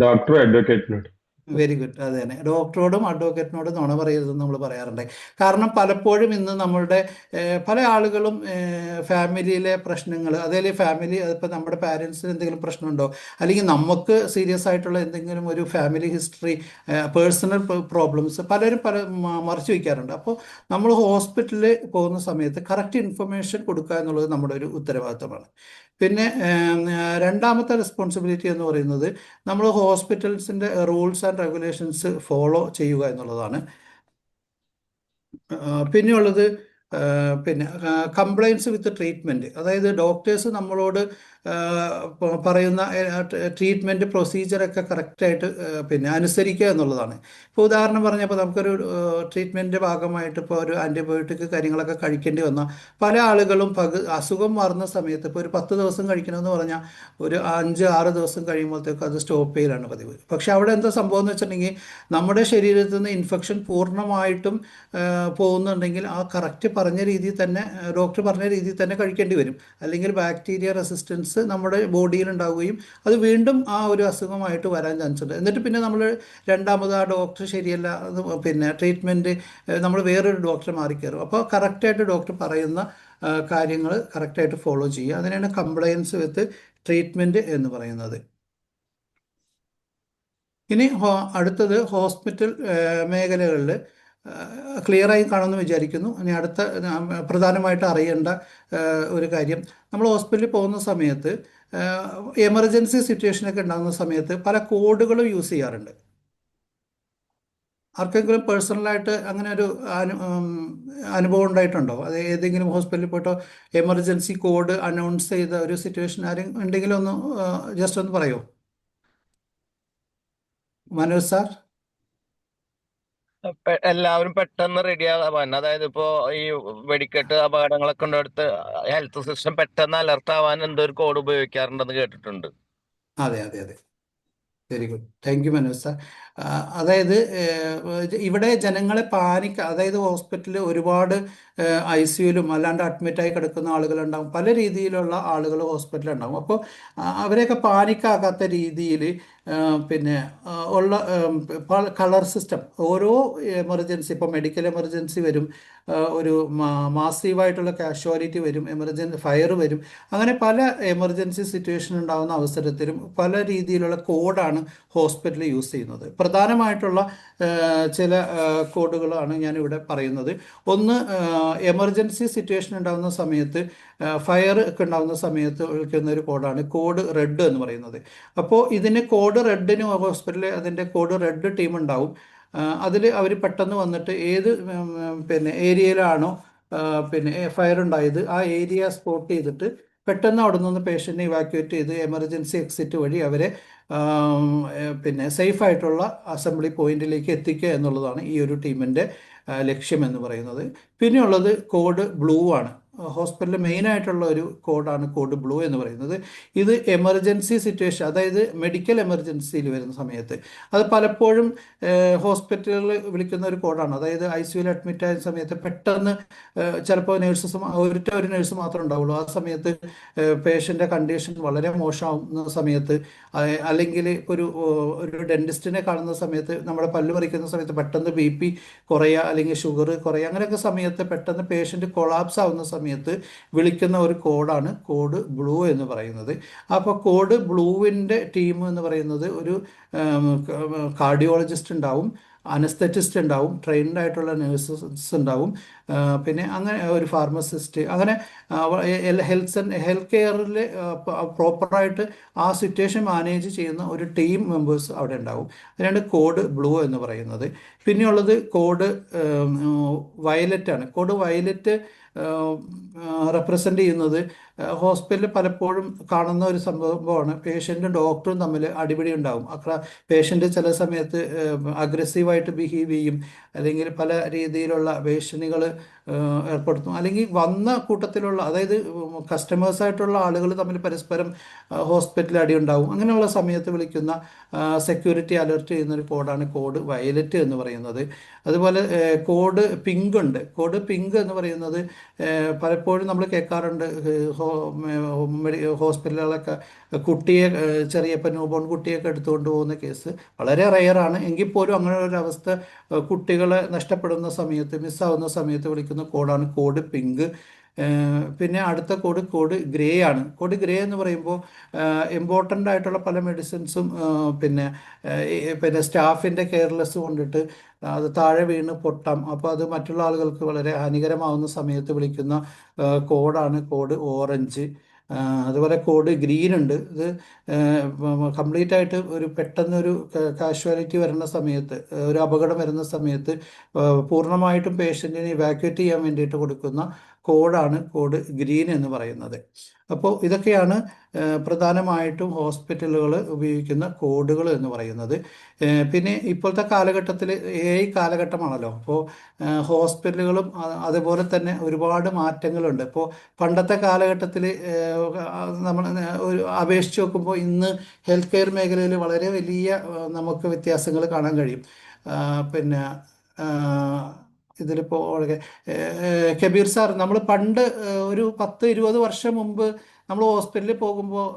ഡോക്ടർ അഡ്വക്കേറ്റിനോട്. Very good. അത് തന്നെ, ഡോക്ടറോടും അഡ്വക്കേറ്റിനോടും നുണ പറയരുതെന്ന് നമ്മൾ പറയാറുണ്ട്. കാരണം പലപ്പോഴും ഇന്ന് നമ്മളുടെ പല ആളുകളും ഫാമിലിയിലെ പ്രശ്നങ്ങൾ, അതേപോലെ ഫാമിലി ഇപ്പോൾ നമ്മുടെ പാരൻസിന് എന്തെങ്കിലും പ്രശ്നമുണ്ടോ, അല്ലെങ്കിൽ നമുക്ക് സീരിയസ് ആയിട്ടുള്ള എന്തെങ്കിലും ഒരു ഫാമിലി ഹിസ്റ്ററി, പേഴ്സണൽ പ്രോബ്ലംസ് പലരും മറച്ചു വയ്ക്കാറുണ്ട്. അപ്പോൾ നമ്മൾ ഹോസ്പിറ്റലിൽ പോകുന്ന സമയത്ത് കറക്റ്റ് ഇൻഫർമേഷൻ കൊടുക്കുക എന്നുള്ളത് നമ്മുടെ ഒരു ഉത്തരവാദിത്തമാണ്. പിന്നെ രണ്ടാമത്തെ റെസ്പോൺസിബിലിറ്റി എന്ന് പറയുന്നത് നമ്മൾ ഹോസ്പിറ്റൽസിൻ്റെ റൂൾസ് ആൻഡ് റെഗുലേഷൻസ് ഫോളോ ചെയ്യുക എന്നുള്ളതാണ്. പിന്നെയുള്ളത് പിന്നെ കംപ്ലൈൻസ് വിത്ത് ട്രീറ്റ്മെൻറ്റ്. അതായത് ഡോക്ടേഴ്സ് നമ്മളോട് പറയുന്ന ട്രീറ്റ്മെൻറ്റ് പ്രൊസീജിയറൊക്കെ കറക്റ്റായിട്ട് പിന്നെ അനുസരിക്കുക എന്നുള്ളതാണ്. ഇപ്പോൾ ഉദാഹരണം പറഞ്ഞപ്പോൾ നമുക്കൊരു ട്രീറ്റ്മെൻറ്റിൻ്റെ ഭാഗമായിട്ട് ഇപ്പോൾ ഒരു ആൻറ്റിബയോട്ടിക് കാര്യങ്ങളൊക്കെ കഴിക്കേണ്ടി വന്നാൽ പല ആളുകളും അസുഖം മാറുന്ന സമയത്ത് ഇപ്പോൾ ഒരു 10 ദിവസം കഴിക്കണമെന്ന് പറഞ്ഞാൽ ഒരു 5-6 ദിവസം കഴിയുമ്പോഴത്തേക്കും അത് സ്റ്റോപ്പ് ചെയ്യലാണ് പതിവ്. പക്ഷെ അവിടെ എന്താ സംഭവം എന്ന് വെച്ചിട്ടുണ്ടെങ്കിൽ നമ്മുടെ ശരീരത്തിൽ നിന്ന് ഇൻഫെക്ഷൻ പൂർണ്ണമായിട്ടും പോകുന്നുണ്ടെങ്കിൽ ആ കറക്റ്റ് പറഞ്ഞ രീതിയിൽ തന്നെ ഡോക്ടർ പറഞ്ഞ രീതിയിൽ തന്നെ കഴിക്കേണ്ടി വരും. അല്ലെങ്കിൽ ബാക്ടീരിയ റെസിസ്റ്റൻസ് നമ്മുടെ ബോഡിയിൽ ഉണ്ടാവുകയും അത് വീണ്ടും ആ ഒരു അസുഖമായിട്ട് വരാൻ ചാൻസ് ഉണ്ട്. എന്നിട്ട് പിന്നെ നമ്മൾ രണ്ടാമത് ആ ഡോക്ടർ ശരിയല്ല, അത് പിന്നെ ട്രീറ്റ്മെൻറ്റ് നമ്മൾ വേറൊരു ഡോക്ടറെ മാറിക്കയറും. അപ്പോൾ കറക്റ്റായിട്ട് ഡോക്ടർ പറയുന്ന കാര്യങ്ങൾ കറക്റ്റായിട്ട് ഫോളോ ചെയ്യുക. അതിനാണ് കംപ്ലയൻസ് വിത്ത് ട്രീറ്റ്മെൻറ്റ് എന്ന് പറയുന്നത്. ഇനി അടുത്തത് ഹോസ്പിറ്റൽ മേഖലകളിൽ ക്ലിയറായി കാണുമെന്ന് വിചാരിക്കുന്നു. ഇനി അടുത്ത പ്രധാനമായിട്ട് അറിയേണ്ട ഒരു കാര്യം, നമ്മൾ ഹോസ്പിറ്റലിൽ പോകുന്ന സമയത്ത് എമർജൻസി സിറ്റുവേഷനൊക്കെ ഉണ്ടാകുന്ന സമയത്ത് പല കോഡുകളും യൂസ് ചെയ്യാറുണ്ട്. ആർക്കെങ്കിലും പേഴ്സണലായിട്ട് അങ്ങനെ ഒരു അനുഭവം ഉണ്ടായിട്ടുണ്ടോ? അത് ഏതെങ്കിലും ഹോസ്പിറ്റലിൽ പോയിട്ടോ എമർജൻസി കോഡ് അനൗൺസ് ചെയ്ത ഒരു സിറ്റുവേഷൻ ആരും ഉണ്ടെങ്കിലും ഒന്ന് ജസ്റ്റ് ഒന്ന് പറയുമോ? മനോജ് സാർ. എല്ലാവരും പെട്ടെന്ന് റെഡി ആവാൻ, അതായത് ഇപ്പോ ഈ വെടിക്കെട്ട് അപകടങ്ങളൊക്കെ ഉണ്ടെടുത്ത് ഹെൽത്ത് സിസ്റ്റം പെട്ടെന്ന് അലർട്ട് ആവാൻ എന്തോ ഒരു കോഡ് ഉപയോഗിക്കാറുണ്ടെന്ന് കേട്ടിട്ടുണ്ട്. അതെ അതെ അതെ, very good, thank you Manoj sir. അതായത് ഇവിടെ ജനങ്ങളെ അതായത് ഹോസ്പിറ്റലിൽ ഒരുപാട് ICUയിലും അല്ലാണ്ട് അഡ്മിറ്റായി കിടക്കുന്ന ആളുകളുണ്ടാവും, പല രീതിയിലുള്ള ആളുകൾ ഹോസ്പിറ്റലിൽ ഉണ്ടാവും. അപ്പോൾ അവരെയൊക്കെ പാനിക്കാകാത്ത രീതിയിൽ പിന്നെ ഉള്ള കളർ സിസ്റ്റം, ഓരോ എമർജൻസി, ഇപ്പോൾ മെഡിക്കൽ എമർജൻസി വരും, ഒരു മാസീവായിട്ടുള്ള കാഷ്വാലിറ്റി വരും, ഫയർ വരും, അങ്ങനെ പല എമർജൻസി സിറ്റുവേഷൻ ഉണ്ടാകുന്ന അവസരത്തിലും പല രീതിയിലുള്ള കോഡാണ് ഹോസ്പിറ്റലിൽ യൂസ് ചെയ്യുന്നത്. പ്രധാനമായിട്ടുള്ള ചില കോഡുകളാണ് ഞാനിവിടെ പറയുന്നത്. ഒന്ന്, എമർജൻസി സിറ്റുവേഷൻ ഉണ്ടാകുന്ന സമയത്ത്, ഫയർ ഒക്കെ ഉണ്ടാകുന്ന സമയത്ത് വിളിക്കുന്ന ഒരു കോഡാണ് കോഡ് റെഡ് എന്ന് പറയുന്നത്. അപ്പോൾ ഇതിന് കോഡ് റെഡിന് ഹോസ്പിറ്റലിൽ അതിൻ്റെ കോഡ് റെഡ് ടീം ഉണ്ടാവും. അതിൽ അവർ പെട്ടെന്ന് വന്നിട്ട് ഏത് പിന്നെ ഏരിയയിലാണോ പിന്നെ ഫയർ ഉണ്ടായത് ആ ഏരിയ സ്പോട്ട് ചെയ്തിട്ട് പെട്ടെന്ന് അവിടെ നിന്ന് പേഷ്യൻറ്റിനെ ഇവാക്യുവേറ്റ് ചെയ്ത് എമർജൻസി എക്സിറ്റ് വഴി അവരെ പിന്നെ സേഫായിട്ടുള്ള അസംബ്ലി പോയിന്റിലേക്ക് എത്തിക്കുക എന്നുള്ളതാണ് ഈ ഒരു ടീമിൻ്റെ ലക്ഷ്യം എന്ന് പറയുന്നത്. പിന്നെയുള്ളത് കോഡ് ബ്ലൂ ആണ്. ഹോസ്പിറ്റലിൽ മെയിനായിട്ടുള്ള ഒരു കോഡാണ് കോഡ് ബ്ലൂ എന്ന് പറയുന്നത്. ഇത് എമർജൻസി സിറ്റുവേഷൻ, അതായത് മെഡിക്കൽ എമർജൻസിയിൽ വരുന്ന സമയത്ത്, അത് പലപ്പോഴും ഹോസ്പിറ്റലുകളിൽ വിളിക്കുന്ന ഒരു കോഡാണ്. അതായത് ICUയിൽ അഡ്മിറ്റ് ആയ സമയത്ത് പെട്ടെന്ന് ചിലപ്പോൾ ഒരു നേഴ്സ് മാത്രമേ ഉണ്ടാവുള്ളൂ. ആ സമയത്ത് പേഷ്യൻ്റെ കണ്ടീഷൻ വളരെ മോശമാവുന്ന സമയത്ത്, അല്ലെങ്കിൽ ഒരു ഡെന്റിസ്റ്റിനെ കാണുന്ന സമയത്ത്, നമ്മുടെ പല്ല് പറിക്കുന്ന സമയത്ത് പെട്ടെന്ന് BP കുറയുക അല്ലെങ്കിൽ ഷുഗർ കുറയുക, അങ്ങനെയൊക്കെ സമയത്ത് പെട്ടെന്ന് പേഷ്യൻ്റ് കൊളാപ്സ് ആവുന്ന സമയത്ത് വിളിക്കുന്ന ഒരു കോഡാണ് കോഡ് ബ്ലൂ എന്ന് പറയുന്നത്. അപ്പോൾ കോഡ് ബ്ലൂവിൻ്റെ ടീം എന്ന് പറയുന്നത് ഒരു കാർഡിയോളജിസ്റ്റ് ഉണ്ടാവും, അനസ്തെറ്റിസ്റ്റ് ഉണ്ടാവും, ട്രെയിൻഡ് ആയിട്ടുള്ള നേഴ്സസ് ഉണ്ടാവും, പിന്നെ അങ്ങനെ ഒരു ഫാർമസിസ്റ്റ്, അങ്ങനെ ഹെൽത്ത് കെയറിൽ പ്രോപ്പറായിട്ട് ആ സിറ്റുവേഷൻ മാനേജ് ചെയ്യുന്ന ഒരു ടീം മെമ്പേഴ്സ് അവിടെ ഉണ്ടാവും. അതിനാണ് കോഡ് ബ്ലൂ എന്ന് പറയുന്നത്. പിന്നെയുള്ളത് കോഡ് വയലറ്റ് ആണ്. കോഡ് വയലറ്റ് റെപ്രസെൻ്റ് ചെയ്യുന്നത് ഹോസ്പിറ്റലിൽ പലപ്പോഴും കാണുന്ന ഒരു സംഭവമാണ്. പേഷ്യൻറ്റും ഡോക്ടറും തമ്മിൽ അടിപിടി ഉണ്ടാവും. പേഷ്യൻ്റ് ചില സമയത്ത് അഗ്രസീവായിട്ട് ബിഹേവ് ചെയ്യും, അല്ലെങ്കിൽ പല രീതിയിലുള്ള ഭീഷണികൾ ഏർപ്പെടുത്തും, അല്ലെങ്കിൽ വന്ന കൂട്ടത്തിലുള്ള, അതായത് കസ്റ്റമേഴ്സായിട്ടുള്ള ആളുകൾ തമ്മിൽ പരസ്പരം ഹോസ്പിറ്റലിൽ അടിയുണ്ടാവും. അങ്ങനെയുള്ള സമയത്ത് വിളിക്കുന്ന സെക്യൂരിറ്റി അലർട്ട് ചെയ്യുന്നൊരു കോഡാണ് കോഡ് വയലറ്റ് എന്ന് പറയുന്നത്. അതുപോലെ കോഡ് പിങ്ക് ഉണ്ട്. കോഡ് പിങ്ക് എന്ന് പറയുന്നത് പലപ്പോഴും നമ്മൾ കേൾക്കാറുണ്ട്, ഹോസ്പിറ്റലുകളൊക്കെ കുട്ടിയെ ഇപ്പോൾ ന്യൂബോൺ കുട്ടിയൊക്കെ എടുത്തുകൊണ്ട് പോകുന്ന കേസ് വളരെ റെയറാണ്. എങ്കിൽ പോലും അങ്ങനെ ഒരു അവസ്ഥ കുട്ടികളെ നഷ്ടപ്പെടുന്ന സമയത്ത്, മിസ്സാവുന്ന സമയത്ത് വിളിക്കുന്ന കോഡാണ് കോഡ് പിങ്ക്. പിന്നെ അടുത്ത കോഡ് ഗ്രേ ആണ്. കോഡ് ഗ്രേ എന്ന് പറയുമ്പോൾ ഇമ്പോർട്ടൻ്റ് ആയിട്ടുള്ള പല മെഡിസിൻസും പിന്നെ സ്റ്റാഫിൻ്റെ കെയർലെസ് കൊണ്ടിട്ട് അത് താഴെ വീണ് പൊട്ടാം. അപ്പോൾ അത് മറ്റുള്ള ആളുകൾക്ക് വളരെ ഹാനികരമാവുന്ന സമയത്ത് വിളിക്കുന്ന കോഡാണ് കോഡ് ഓറഞ്ച്. അതുപോലെ കോഡ് ഗ്രീൻ ഉണ്ട്. ഇത് കംപ്ലീറ്റ് ആയിട്ട് ഒരു പെട്ടെന്നൊരു കാഷ്വാലിറ്റി വരുന്ന സമയത്ത്, ഒരു അപകടം വരുന്ന സമയത്ത് പൂർണ്ണമായിട്ടും പേഷ്യൻറ്റിനെ ഇവാക്യുവേറ്റ് ചെയ്യാൻ വേണ്ടിയിട്ട് കൊടുക്കുന്ന കോഡാണ് കോഡ് ഗ്രീൻ എന്ന് പറയുന്നത്. അപ്പോൾ ഇതൊക്കെയാണ് പ്രധാനമായിട്ടും ഹോസ്പിറ്റലുകൾ ഉപയോഗിക്കുന്ന കോഡുകൾ എന്ന് പറയുന്നത്. പിന്നെ ഇപ്പോഴത്തെ കാലഘട്ടത്തിൽ AI കാലഘട്ടമാണല്ലോ. അപ്പോൾ ഹോസ്പിറ്റലുകളും അതുപോലെ തന്നെ ഒരുപാട് മാറ്റങ്ങളുണ്ട്. ഇപ്പോൾ പണ്ടത്തെ കാലഘട്ടത്തിൽ നമ്മൾ ഒരു അപേക്ഷിച്ച് നോക്കുമ്പോൾ ഇന്ന് ഹെൽത്ത് കെയർ മേഖലയിൽ വളരെ വലിയ നമുക്ക് വ്യത്യാസങ്ങൾ കാണാൻ കഴിയും. പിന്നെ ഇതിലിപ്പോൾ കബീർ സാർ, നമ്മൾ പണ്ട് ഒരു 10-20 വർഷം മുമ്പ് നമ്മൾ ഹോസ്പിറ്റലിൽ പോകുമ്പോൾ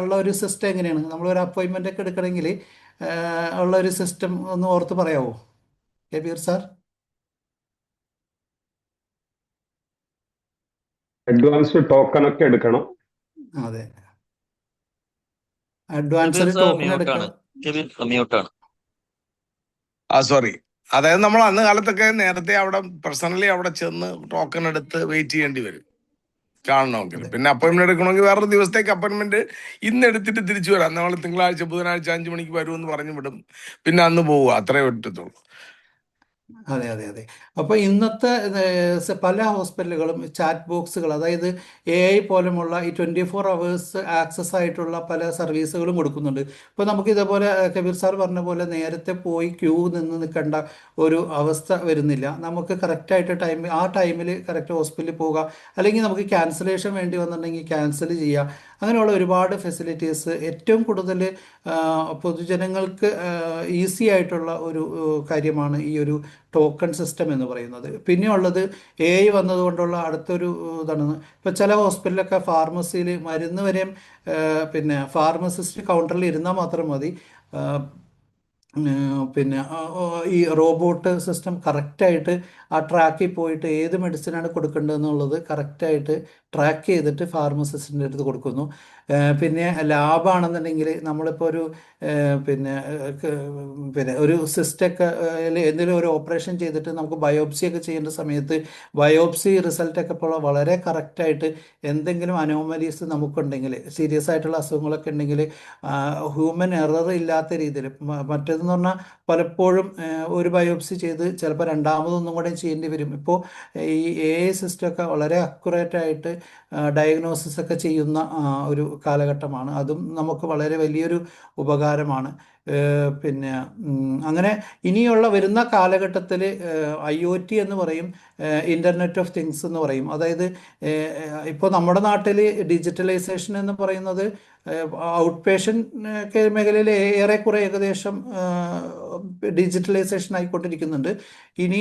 ഉള്ള ഒരു സിസ്റ്റം എങ്ങനെയാണ്? നമ്മളൊരു അപ്പോയിൻമെൻ്റ് ഒക്കെ എടുക്കണമെങ്കിൽ ഉള്ള ഒരു സിസ്റ്റം ഒന്ന് ഓർത്ത് പറയാമോ കബീർ സാർ? അഡ്വാൻസ് ടോക്കൺ ഒക്കെ എടുക്കണം. അതെ, അഡ്വാൻസ്ഡ് ടോക്കൺ എടുക്കണം. മ്യൂട്ടാണ്. സോറി, അതായത് നമ്മൾ അന്ന് കാലത്തൊക്കെ നേരത്തെ അവിടെ പേഴ്സണലി അവിടെ ചെന്ന് ടോക്കൺ എടുത്ത് വെയിറ്റ് ചെയ്യേണ്ടി വരും കാണണമെങ്കിൽ. പിന്നെ അപ്പോയിന്റ്മെന്റ് എടുക്കണമെങ്കിൽ വേറൊരു ദിവസത്തേക്ക് അപ്പോയിന്റ്മെന്റ് ഇന്ന് എടുത്തിട്ട് തിരിച്ചു വരാം. നമ്മൾ തിങ്കളാഴ്ച ബുധനാഴ്ച 5 മണിക്ക് വരുമെന്ന് പറഞ്ഞു വിടും, പിന്നെ അന്ന് പോവുക, അത്രേ പറ്റത്തുള്ളൂ. അതെ അതെ അതെ. അപ്പോൾ ഇന്നത്തെ പല ഹോസ്പിറ്റലുകളും ചാറ്റ് ബോക്സുകൾ, അതായത് AI പോലുമുള്ള ഈ 24 അവേഴ്സ് ആക്സസ് ആയിട്ടുള്ള പല സർവീസുകളും കൊടുക്കുന്നുണ്ട്. ഇപ്പോൾ നമുക്ക് ഇതേപോലെ കബീർ സാർ പറഞ്ഞ പോലെ നേരത്തെ പോയി ക്യൂ നിന്ന് നിൽക്കേണ്ട ഒരു അവസ്ഥ വരുന്നില്ല. നമുക്ക് കറക്റ്റായിട്ട് ആ ടൈമിൽ കറക്റ്റ് ഹോസ്പിറ്റലിൽ പോവുക, അല്ലെങ്കിൽ നമുക്ക് ക്യാൻസലേഷൻ വേണ്ടി വന്നിട്ടുണ്ടെങ്കിൽ ക്യാൻസൽ ചെയ്യുക. അങ്ങനെയുള്ള ഒരുപാട് ഫെസിലിറ്റീസ് ഏറ്റവും കൂടുതൽ പൊതുജനങ്ങൾക്ക് ഈസി ആയിട്ടുള്ള ഒരു കാര്യമാണ് ഈ ഒരു ടോക്കൺ സിസ്റ്റം എന്ന് പറയുന്നത്. പിന്നെ ഉള്ളത് AI വന്നതുകൊണ്ടുള്ള അടുത്തൊരു ഇതാണ്, ഇപ്പോൾ ചില ഹോസ്പിറ്റലിലൊക്കെ ഫാർമസിയിൽ മരുന്ന് വരെയും പിന്നെ ഫാർമസിസ്റ്റ് കൗണ്ടറിൽ ഇരുന്നാൽ മാത്രം മതി. പിന്നെ ഈ റോബോട്ട് സിസ്റ്റം കറക്റ്റായിട്ട് ആ ട്രാക്കിൽ പോയിട്ട് ഏത് മെഡിസിനാണ് കൊടുക്കേണ്ടതെന്നുള്ളത് കറക്റ്റായിട്ട് ട്രാക്ക് ചെയ്തിട്ട് ഫാർമസിസ്റ്റിൻ്റെ അടുത്ത് കൊടുക്കുന്നു. പിന്നെ ലാബാണെന്നുണ്ടെങ്കിൽ നമ്മളിപ്പോൾ ഒരു പിന്നെ പിന്നെ ഒരു സിസ്റ്റൊക്കെ എന്തെങ്കിലും ഒരു ഓപ്പറേഷൻ ചെയ്തിട്ട് നമുക്ക് ബയോപ്സി ഒക്കെ ചെയ്യേണ്ട സമയത്ത് ബയോപ്സി റിസൾട്ടൊക്കെ ഇപ്പോൾ വളരെ കറക്റ്റായിട്ട് എന്തെങ്കിലും അനോമലീസ് നമുക്കുണ്ടെങ്കിൽ, സീരിയസ് ആയിട്ടുള്ള അസുഖങ്ങളൊക്കെ ഉണ്ടെങ്കിൽ ഹ്യൂമൻ എറർ ഇല്ലാത്ത രീതിയിൽ, മറ്റേതെന്ന് പറഞ്ഞാൽ പലപ്പോഴും ഒരു ബയോപ്സി ചെയ്ത് ചിലപ്പോൾ രണ്ടാമതൊന്നും കൂടെ ചെയ്യേണ്ടി വരും. ഇപ്പോൾ ഈ AI സിസ്റ്റമൊക്കെ വളരെ അക്യുറേറ്റ് ആയിട്ട് ഡയഗ്നോസിസ് ഒക്കെ ചെയ്യുന്ന ഒരു കാലഘട്ടമാണ്. അതും നമുക്ക് വളരെ വലിയൊരു ഉപകാരമാണ്. പിന്നെ അങ്ങനെ ഇനിയുള്ള വരുന്ന കാലഘട്ടത്തിൽ IoT എന്ന് പറയും, ഇൻ്റർനെറ്റ് ഓഫ് തിങ്സ് എന്ന് പറയും. അതായത് ഇപ്പോൾ നമ്മുടെ നാട്ടിൽ ഡിജിറ്റലൈസേഷൻ എന്ന് പറയുന്നത് ഔട്ട് പേഷ്യൻ്റ് മേഖലയിൽ ഏറെക്കുറെ ഏകദേശം ഡിജിറ്റലൈസേഷൻ ആയിക്കൊണ്ടിരിക്കുന്നുണ്ട്. ഇനി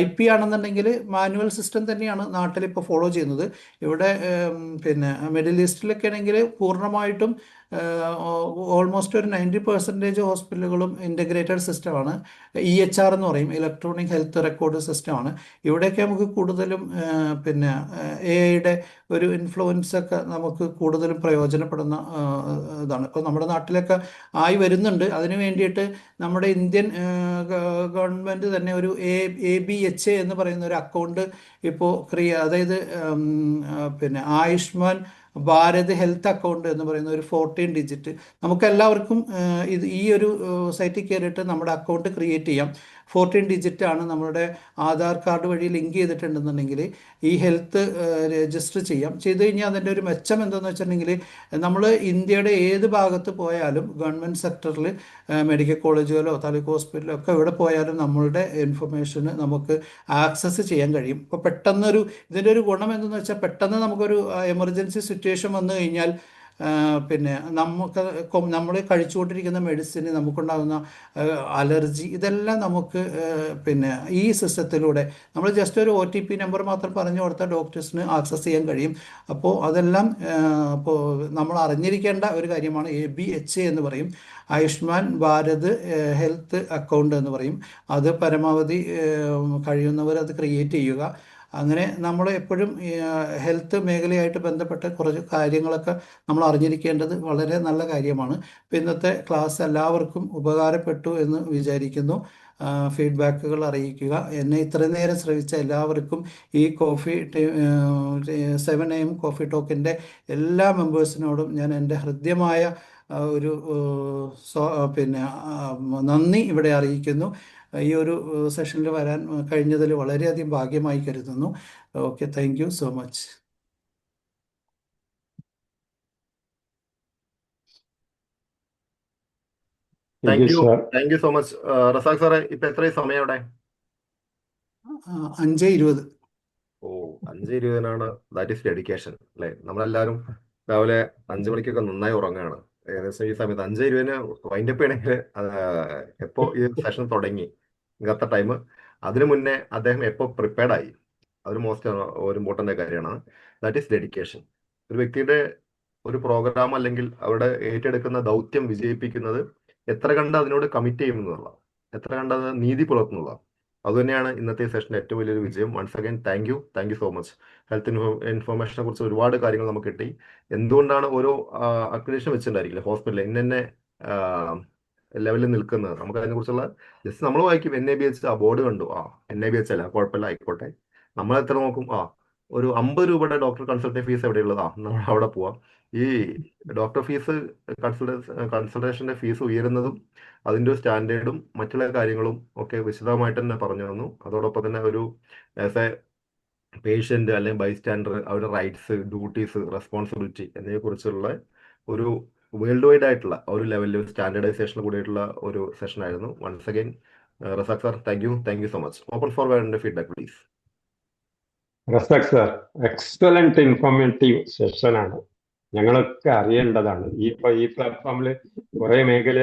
IP ആണെന്നുണ്ടെങ്കിൽ മാനുവൽ സിസ്റ്റം തന്നെയാണ് നാട്ടിലിപ്പോൾ ഫോളോ ചെയ്യുന്നത്. ഇവിടെ പിന്നെ മിഡിൽ ഈസ്റ്റിലൊക്കെ ആണെങ്കിൽ പൂർണ്ണമായിട്ടും ഓൾമോസ്റ്റ് ഒരു 90% ഹോസ്പിറ്റലുകളും ഇൻ്റഗ്രേറ്റഡ് സിസ്റ്റമാണ്. EHR എന്ന് പറയും, ഇലക്ട്രോണിക് ഹെൽത്ത് റെക്കോർഡ് സിസ്റ്റമാണ്. ഇവിടെയൊക്കെ നമുക്ക് കൂടുതലും പിന്നെ AI-യുടെ ഒരു ഇൻഫ്ലുവൻസ് ഒക്കെ നമുക്ക് കൂടുതലും പ്രയോജനപ്പെടുന്ന ഇതാണ്. ഇപ്പോൾ നമ്മുടെ നാട്ടിലൊക്കെ ആയി വരുന്നുണ്ട്. അതിന് വേണ്ടിയിട്ട് നമ്മുടെ ഇന്ത്യൻ ഗവൺമെൻറ് തന്നെ ഒരു ABHA എന്ന് പറയുന്ന ഒരു അക്കൗണ്ട് ഇപ്പോൾ അതായത് പിന്നെ ആയുഷ്മാൻ ഭാരത് ഹെൽത്ത് അക്കൗണ്ട് എന്ന് പറയുന്ന ഒരു 14 ഡിജിറ്റ് നമുക്കെല്ലാവർക്കും ഈ ഒരു സൈറ്റിൽ കയറിയിട്ട് നമ്മുടെ അക്കൗണ്ട് ക്രിയേറ്റ് ചെയ്യാം. 14 ഡിജിറ്റാണ്. നമ്മുടെ ആധാർ കാർഡ് വഴി ലിങ്ക് ചെയ്തിട്ടുണ്ടെന്നുണ്ടെങ്കിൽ ഈ ഹെൽത്ത് രജിസ്റ്റർ ചെയ്യാം. ചെയ്ത് കഴിഞ്ഞാൽ അതിൻ്റെ ഒരു മെച്ചം എന്താണെന്ന് വെച്ചിട്ടുണ്ടെങ്കിൽ നമ്മൾ ഇന്ത്യയുടെ ഏത് ഭാഗത്ത് പോയാലും ഗവൺമെൻറ് സെക്ടറിൽ മെഡിക്കൽ കോളേജുകളോ താലൂക്ക് ഹോസ്പിറ്റലോ ഒക്കെ എവിടെ പോയാലും നമ്മളുടെ ഇൻഫർമേഷന് നമുക്ക് ആക്സസ് ചെയ്യാൻ കഴിയും. ഇപ്പോൾ പെട്ടെന്നൊരു ഇതിൻ്റെ ഒരു ഗുണം എന്തെന്ന് വെച്ചാൽ പെട്ടെന്ന് നമുക്കൊരു എമർജൻസി സിറ്റുവേഷൻ വന്നു കഴിഞ്ഞാൽ പിന്നെ നമ്മൾ കഴിച്ചുകൊണ്ടിരിക്കുന്ന മെഡിസിന് നമുക്കുണ്ടാകുന്ന അലർജി ഇതെല്ലാം നമുക്ക് പിന്നെ ഈ സിസ്റ്റത്തിലൂടെ നമ്മൾ ജസ്റ്റ് ഒരു OTP നമ്പർ മാത്രം പറഞ്ഞു കൊടുത്താൽ ഡോക്ടേഴ്സിന് ആക്സസ് ചെയ്യാൻ കഴിയും. അപ്പോൾ അതെല്ലാം ഇപ്പോൾ നമ്മൾ അറിഞ്ഞിരിക്കേണ്ട ഒരു കാര്യമാണ്. ABHA എന്ന് പറയും, ആയുഷ്മാൻ ഭാരത് ഹെൽത്ത് അക്കൗണ്ട് എന്ന് പറയും. അത് പരമാവധി കഴിയുന്നവർ അത് ക്രിയേറ്റ് ചെയ്യുക. അങ്ങനെ നമ്മൾ എപ്പോഴും ഹെൽത്ത് മേഖലയായിട്ട് ബന്ധപ്പെട്ട കുറച്ച് കാര്യങ്ങളൊക്കെ നമ്മൾ അറിഞ്ഞിരിക്കേണ്ടത് വളരെ നല്ല കാര്യമാണ്. അപ്പോൾ ഇന്നത്തെ ക്ലാസ് എല്ലാവർക്കും ഉപകാരപ്പെട്ടു എന്ന് വിചാരിക്കുന്നു. ഫീഡ്ബാക്കുകൾ അറിയിക്കുക. എന്നെ ഇത്രയും നേരം ശ്രവിച്ച എല്ലാവർക്കും ഈ 7 AM കോഫി ടോക്കിൻ്റെ എല്ലാ മെമ്പേഴ്സിനോടും ഞാൻ എൻ്റെ ഹൃദ്യമായ ഒരു പിന്നെ നന്ദി ഇവിടെ അറിയിക്കുന്നു. ഈ ഒരു സെഷനിൽ വരാൻ കഴിഞ്ഞതിൽ വളരെയധികം ഭാഗ്യമായി കരുതുന്നു. Okay, thank you so much. Thank you sir. Thank you so much. Razak സാറേ, ഇപ്പൊ എത്രയും സമയം അവിടെ? 5:20. ഓ, 5:20 ദാറ്റ് ഈസ് ഡെഡിക്കേഷൻ അല്ലേ? നമ്മളെല്ലാവരും രാവിലെ 5 മണിക്കൊക്കെ നന്നായി ഉറങ്ങുകയാണ്. ഏകദേശം ഈ സമയത്ത് 5:20 വൈൻഡപ്പ് ചെയ്യണമെങ്കിൽ എപ്പോ ഈ സെഷൻ തുടങ്ങി ഇങ്ങനത്തെ ടൈം, അതിനു മുന്നേ അദ്ദേഹം എപ്പോ പ്രിപ്പയർഡ് ആയി, അതൊരു മോസ്റ്റ് ഒരു ഇമ്പോർട്ടൻ്റ് കാര്യമാണ്. That is dedication. ഒരു വ്യക്തിയുടെ ഒരു പ്രോഗ്രാം അല്ലെങ്കിൽ അവിടെ ഏറ്റെടുക്കുന്ന ദൗത്യം വിജയിപ്പിക്കുന്നത് എത്ര കണ്ട് അതിനോട് കമ്മിറ്റ് ചെയ്യുമെന്നുള്ള, എത്ര കണ്ട് അത് നീതി പുലർത്തുന്നുള്ള, അതുതന്നെയാണ് ഇന്നത്തെ സെഷൻ്റെ ഏറ്റവും വലിയൊരു വിജയം. Once again thank you so much. Health ഇൻഫോർമേഷനെ കുറിച്ച് ഒരുപാട് കാര്യങ്ങൾ നമുക്ക് കിട്ടി. എന്തുകൊണ്ടാണ് ഓരോ അക്രഡിറ്റേഷൻ വെച്ചിട്ടുണ്ടായിരിക്കില്ല ഹോസ്പിറ്റലിൽ ഇന്നെ ലെവലിൽ നിൽക്കുന്നത്, നമുക്ക് അതിനെക്കുറിച്ചുള്ള ജസ്റ്റ് നമ്മൾ വായിക്കും NABH ബോർഡ് കണ്ടു, NABH അല്ല കുഴപ്പമില്ല ആയിക്കോട്ടെ. നമ്മൾ എത്ര നോക്കും, ഒരു 50 രൂപയുടെ ഡോക്ടർ കൺസൾട്ടേഷൻ ഫീസ് എവിടെയുള്ളതാ, നമ്മൾ അവിടെ പോവാം. ഈ ഡോക്ടർ ഫീസ് കൺസൾട്ടേഷന്റെ ഫീസ് ഉയരുന്നതും അതിൻ്റെ ഒരു സ്റ്റാൻഡേർഡും മറ്റുള്ള കാര്യങ്ങളും ഒക്കെ വിശദമായിട്ട് തന്നെ പറഞ്ഞു തന്നു. അതോടൊപ്പം തന്നെ ഒരു ആസ് എ പേഷ്യൻ്റ് അല്ലെങ്കിൽ ബൈസ്റ്റാൻഡർ അവരുടെ റൈറ്റ്സ്, ഡ്യൂട്ടീസ്, റെസ്പോൺസിബിലിറ്റി എന്നിവയെക്കുറിച്ചുള്ള ഒരു വേൾഡ് വൈഡ് ആയിട്ടുള്ള ഒരു ലെവലിൽ സ്റ്റാൻഡേർഡൈസേഷൻ കൂടിയിട്ടുള്ള ഒരു സെഷൻ ആയിരുന്നു. Once again Razak sir, thank you so much. Open for feedback please. Razak sir, excellent informative സെഷനാണ്. ഞങ്ങളൊക്കെ അറിയേണ്ടതാണ്. ഈ പ്ലാറ്റ്ഫോമിൽ കുറെ മേഖല